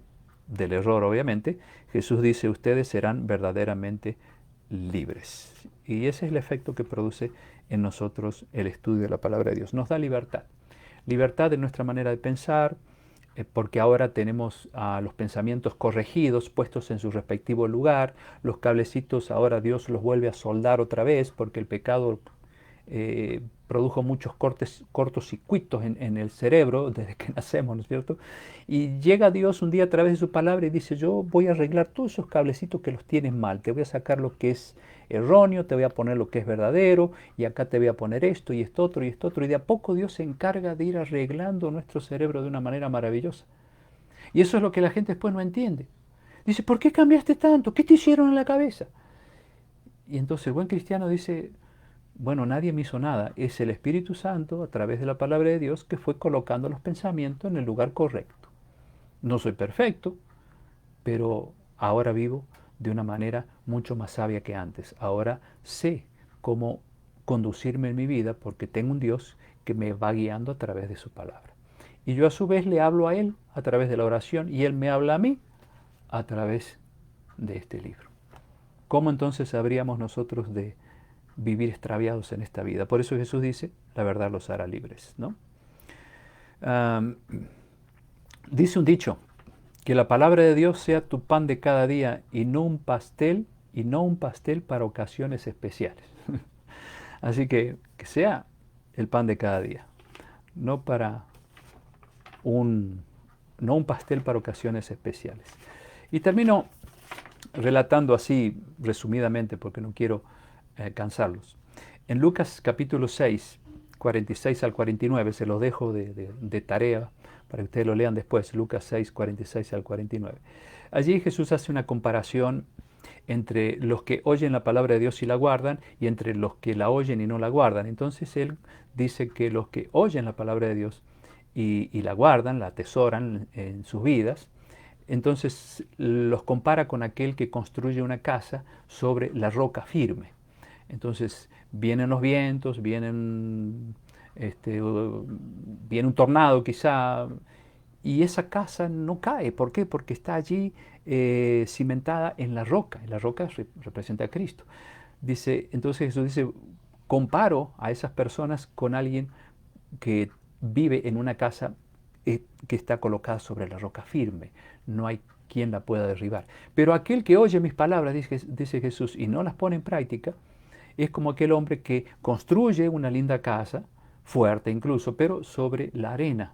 del error obviamente, Jesús dice, ustedes serán verdaderamente libres. Y ese es el efecto que produce en nosotros el estudio de la palabra de Dios. Nos da libertad. Libertad de nuestra manera de pensar, porque ahora tenemos los pensamientos corregidos, puestos en su respectivo lugar. Los cablecitos ahora Dios los vuelve a soldar otra vez, porque el pecado produjo muchos cortocircuitos en el cerebro desde que nacemos, ¿no es cierto? Y llega Dios un día a través de su palabra y dice, yo voy a arreglar todos esos cablecitos que los tienes mal, te voy a sacar lo que es erróneo, te voy a poner lo que es verdadero, y acá te voy a poner esto y esto otro y esto otro, y de a poco Dios se encarga de ir arreglando nuestro cerebro de una manera maravillosa. Y eso es lo que la gente después no entiende. Dice, ¿por qué cambiaste tanto? ¿Qué te hicieron en la cabeza? Y entonces el buen cristiano dice, bueno, nadie me hizo nada, es el Espíritu Santo a través de la palabra de Dios que fue colocando los pensamientos en el lugar correcto. No soy perfecto, pero ahora vivo de una manera mucho más sabia que antes. Ahora sé cómo conducirme en mi vida porque tengo un Dios que me va guiando a través de su palabra. Y yo a su vez le hablo a Él a través de la oración y Él me habla a mí a través de este libro. ¿Cómo entonces habríamos nosotros de vivir extraviados en esta vida? Por eso Jesús dice, la verdad los hará libres, ¿no? Dice un dicho, que la palabra de Dios sea tu pan de cada día y no un pastel para ocasiones especiales. Así que sea el pan de cada día, no para no un pastel para ocasiones especiales. Y termino relatando así resumidamente porque no quiero cansarlos. En Lucas capítulo 6, 46 al 49, se los dejo de tarea para que ustedes lo lean después, Lucas 6, 46 al 49. Allí Jesús hace una comparación entre los que oyen la palabra de Dios y la guardan y entre los que la oyen y no la guardan. Entonces Él dice que los que oyen la palabra de Dios y la guardan, la atesoran en sus vidas, entonces los compara con aquel que construye una casa sobre la roca firme. Entonces vienen los vientos, viene un tornado quizá, y esa casa no cae. ¿Por qué? Porque está allí cimentada en la roca, y la roca representa a Cristo. Dice, entonces Jesús dice, comparo a esas personas con alguien que vive en una casa que está colocada sobre la roca firme. No hay quien la pueda derribar. Pero aquel que oye mis palabras, dice Jesús, y no las pone en práctica, es como aquel hombre que construye una linda casa, fuerte incluso, pero sobre la arena.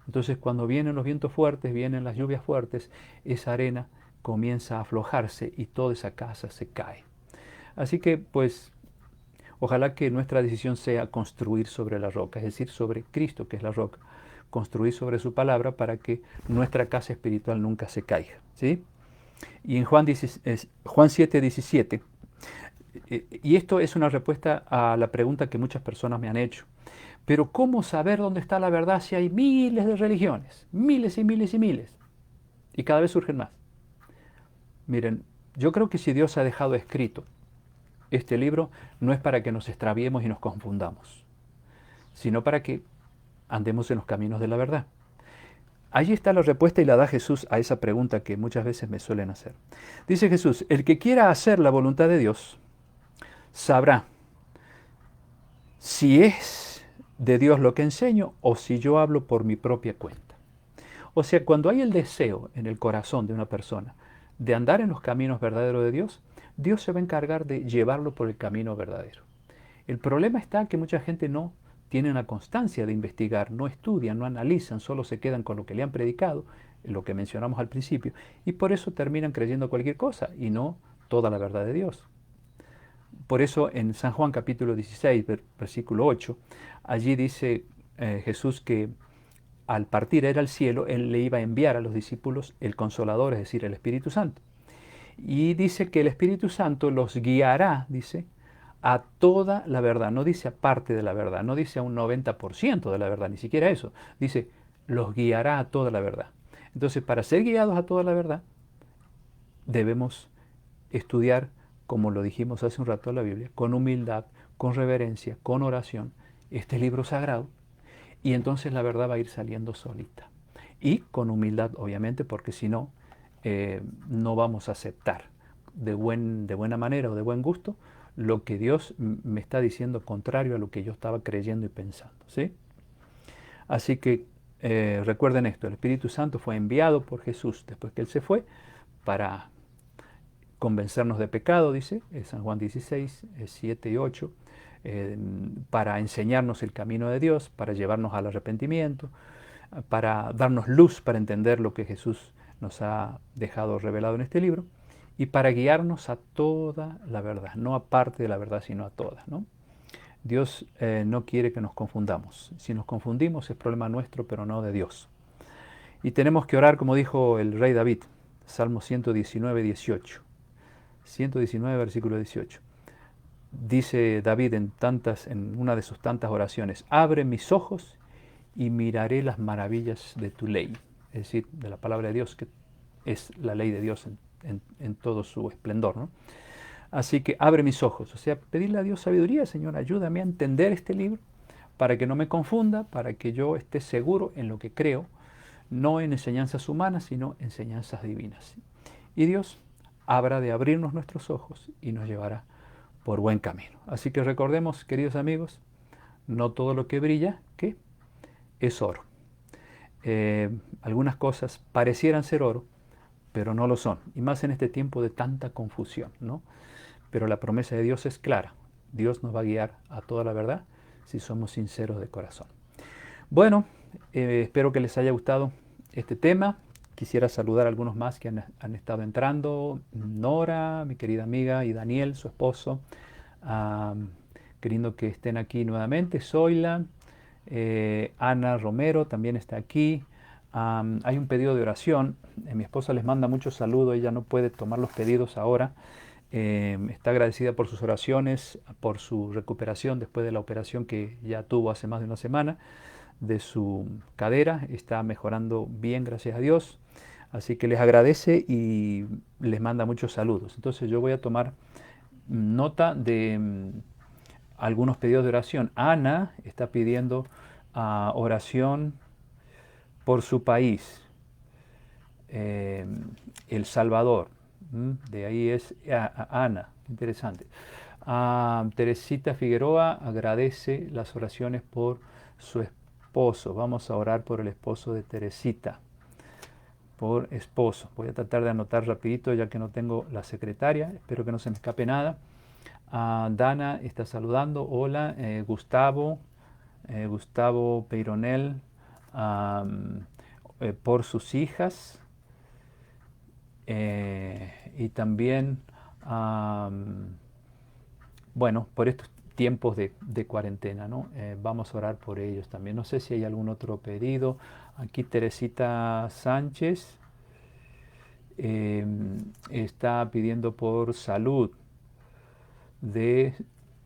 Entonces cuando vienen los vientos fuertes, vienen las lluvias fuertes, esa arena comienza a aflojarse y toda esa casa se cae. Así que pues Ojalá que nuestra decisión sea construir sobre la roca, es decir, sobre Cristo, que es la roca. Construir sobre su palabra para que nuestra casa espiritual nunca se caiga. ¿Sí? Y en Juan 7, 17, y esto es una respuesta a la pregunta que muchas personas me han hecho. Pero ¿cómo saber dónde está la verdad si hay miles de religiones? Miles y miles y miles. Y cada vez surgen más. Miren, yo creo que si Dios ha dejado escrito este libro, no es para que nos extraviemos y nos confundamos, sino para que andemos en los caminos de la verdad. Allí está la respuesta y la da Jesús a esa pregunta que muchas veces me suelen hacer. Dice Jesús, el que quiera hacer la voluntad de Dios, sabrá si es de Dios lo que enseño o si yo hablo por mi propia cuenta. O sea, cuando hay el deseo en el corazón de una persona de andar en los caminos verdaderos de Dios, Dios se va a encargar de llevarlo por el camino verdadero. El problema está que mucha gente no tiene una constancia de investigar, no estudian, no analizan, solo se quedan con lo que le han predicado, lo que mencionamos al principio, y por eso terminan creyendo cualquier cosa y no toda la verdad de Dios. Por eso en San Juan capítulo 16, versículo 8, allí dice Jesús que al partir era al cielo, Él le iba a enviar a los discípulos el Consolador, es decir, el Espíritu Santo. Y dice que el Espíritu Santo los guiará, dice, a toda la verdad. No dice a parte de la verdad, no dice a un 90% de la verdad, ni siquiera eso. Dice, los guiará a toda la verdad. Entonces, para ser guiados a toda la verdad, debemos estudiar, como lo dijimos hace un rato en la Biblia, con humildad, con reverencia, con oración, este libro sagrado, y entonces la verdad va a ir saliendo solita. Y con humildad, obviamente, porque si no, no vamos a aceptar de buena manera o de buen gusto lo que Dios me está diciendo contrario a lo que yo estaba creyendo y pensando. ¿Sí? Así que recuerden esto, el Espíritu Santo fue enviado por Jesús después que Él se fue para convencernos de pecado, dice San Juan 16, 7 y 8, para enseñarnos el camino de Dios, para llevarnos al arrepentimiento, para darnos luz para entender lo que Jesús nos ha dejado revelado en este libro y para guiarnos a toda la verdad, no a parte de la verdad, sino a toda, ¿no? Dios no quiere que nos confundamos. Si nos confundimos es problema nuestro, pero no de Dios. Y tenemos que orar como dijo el rey David, Salmo 119, 18. 119, versículo 18. Dice David en una de sus tantas oraciones, abre mis ojos y miraré las maravillas de tu ley. Es decir, de la palabra de Dios, que es la ley de Dios en todo su esplendor, ¿no? Así que abre mis ojos, o sea, pedirle a Dios sabiduría, Señor, ayúdame a entender este libro para que no me confunda, para que yo esté seguro en lo que creo, no en enseñanzas humanas, sino enseñanzas divinas. Y Dios habrá de abrirnos nuestros ojos y nos llevará por buen camino. Así que recordemos, queridos amigos, no todo lo que brilla, ¿qué? Es oro. Algunas cosas parecieran ser oro, pero no lo son. Y más en este tiempo de tanta confusión, ¿no? Pero la promesa de Dios es clara. Dios nos va a guiar a toda la verdad si somos sinceros de corazón. Bueno, espero que les haya gustado este tema. Quisiera saludar a algunos más que han estado entrando. Nora, mi querida amiga, y Daniel, su esposo. Queriendo que estén aquí nuevamente. Zoila, Ana Romero también está aquí. Hay un pedido de oración. Mi esposa les manda muchos saludos. Ella no puede tomar los pedidos ahora. Está agradecida por sus oraciones, por su recuperación después de la operación que ya tuvo hace más de una semana de su cadera. Está mejorando bien, gracias a Dios. Así que les agradece y les manda muchos saludos. Entonces yo voy a tomar nota de algunos pedidos de oración. Ana está pidiendo oración por su país, El Salvador. De ahí es Ana, interesante. Teresita Figueroa agradece las oraciones por su esposo. Vamos a orar por el esposo de Teresita. Por esposo. Voy a tratar de anotar rapidito ya que no tengo la secretaria. Espero que no se me escape nada. Dana está saludando. Hola. Gustavo. Gustavo Peironel. Por sus hijas. Y también, bueno, por estos tiempos de cuarentena, ¿no? Vamos a orar por ellos también. No sé si hay algún otro pedido. Aquí Teresita Sánchez eh, está pidiendo por salud de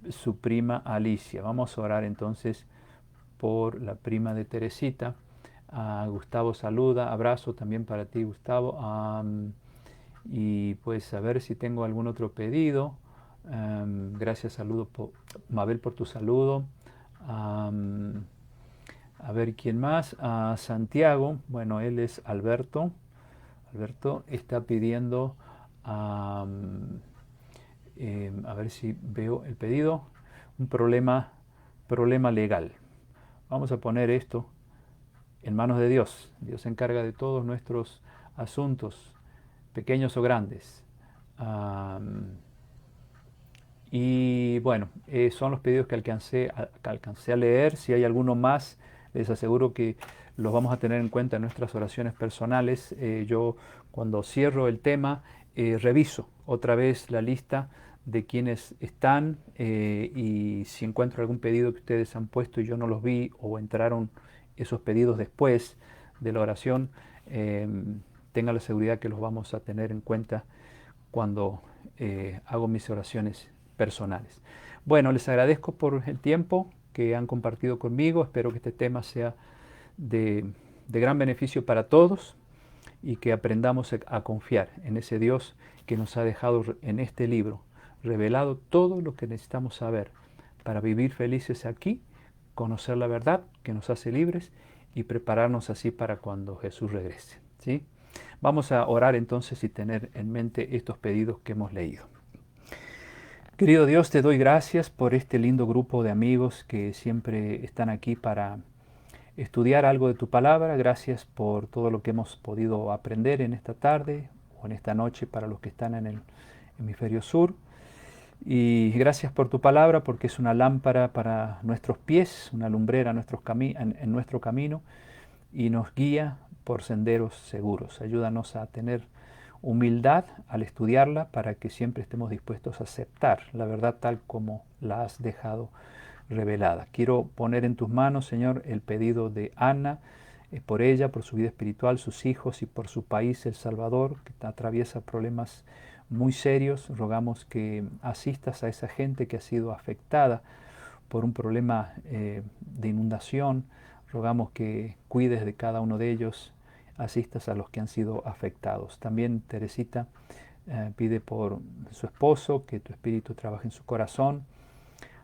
su prima Alicia. Vamos a orar entonces por la prima de Teresita. Gustavo saluda, abrazo también para ti, Gustavo. Y pues a ver si tengo algún otro pedido. Gracias, saludo Mabel, por tu saludo. A ver quién más. Santiago, bueno, él es Alberto. Alberto está pidiendo, a ver si veo el pedido, un problema legal. Vamos a poner esto en manos de Dios. Dios se encarga de todos nuestros asuntos, pequeños o grandes. Y bueno, son los pedidos que alcancé a leer. Si hay alguno más, les aseguro que los vamos a tener en cuenta en nuestras oraciones personales. Yo cuando cierro el tema, reviso otra vez la lista de quienes están y si encuentro algún pedido que ustedes han puesto y yo no los vi o entraron esos pedidos después de la oración, tengan la seguridad que los vamos a tener en cuenta cuando hago mis oraciones personales. Bueno, les agradezco por el tiempo que han compartido conmigo. Espero que este tema sea de gran beneficio para todos y que aprendamos a confiar en ese Dios que nos ha dejado en este libro revelado todo lo que necesitamos saber para vivir felices aquí, conocer la verdad que nos hace libres y prepararnos así para cuando Jesús regrese, ¿sí? Vamos a orar entonces y tener en mente estos pedidos que hemos leído. Querido Dios, te doy gracias por este lindo grupo de amigos que siempre están aquí para estudiar algo de tu palabra. Gracias por todo lo que hemos podido aprender en esta tarde o en esta noche para los que están en el hemisferio sur. Y gracias por tu palabra porque es una lámpara para nuestros pies, una lumbrera en nuestro camino y nos guía por senderos seguros. Ayúdanos a tener humildad al estudiarla para que siempre estemos dispuestos a aceptar la verdad tal como la has dejado revelada. Quiero poner en tus manos, Señor, el pedido de Ana, por ella, por su vida espiritual, sus hijos y por su país, El Salvador, que atraviesa problemas muy serios. Rogamos que asistas a esa gente que ha sido afectada por un problema de inundación. Rogamos que cuides de cada uno de ellos, asistas a los que han sido afectados. También Teresita pide por su esposo, que tu espíritu trabaje en su corazón,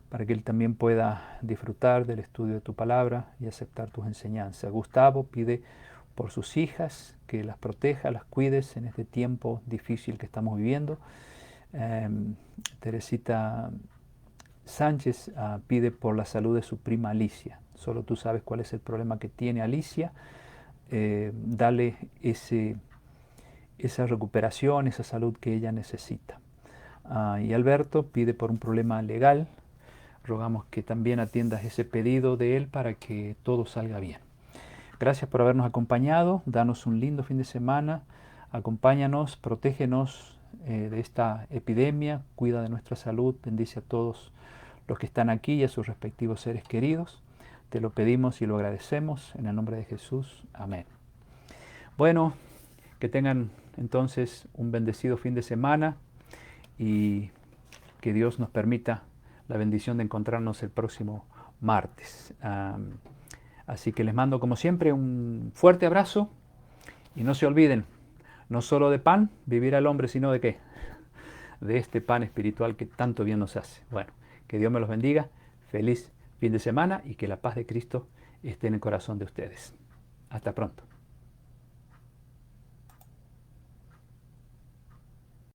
para que él también pueda disfrutar del estudio de tu palabra y aceptar tus enseñanzas. Gustavo pide por sus hijas, que las proteja, las cuides en este tiempo difícil que estamos viviendo. Teresita Sánchez pide por la salud de su prima Alicia. Solo tú sabes cuál es el problema que tiene Alicia. Dale esa recuperación, esa salud que ella necesita. Y Alberto pide por un problema legal. Rogamos que también atiendas ese pedido de él para que todo salga bien. Gracias por habernos acompañado. Danos un lindo fin de semana. Acompáñanos, protégenos de esta epidemia. Cuida de nuestra salud. Bendice a todos los que están aquí y a sus respectivos seres queridos. Te lo pedimos y lo agradecemos en el nombre de Jesús. Amén. Bueno, que tengan entonces un bendecido fin de semana y que Dios nos permita la bendición de encontrarnos el próximo martes. Así que les mando como siempre un fuerte abrazo y no se olviden, no solo de pan vivirá el hombre, sino de qué, de este pan espiritual que tanto bien nos hace. Bueno, que Dios me los bendiga, feliz fin de semana y que la paz de Cristo esté en el corazón de ustedes. Hasta pronto.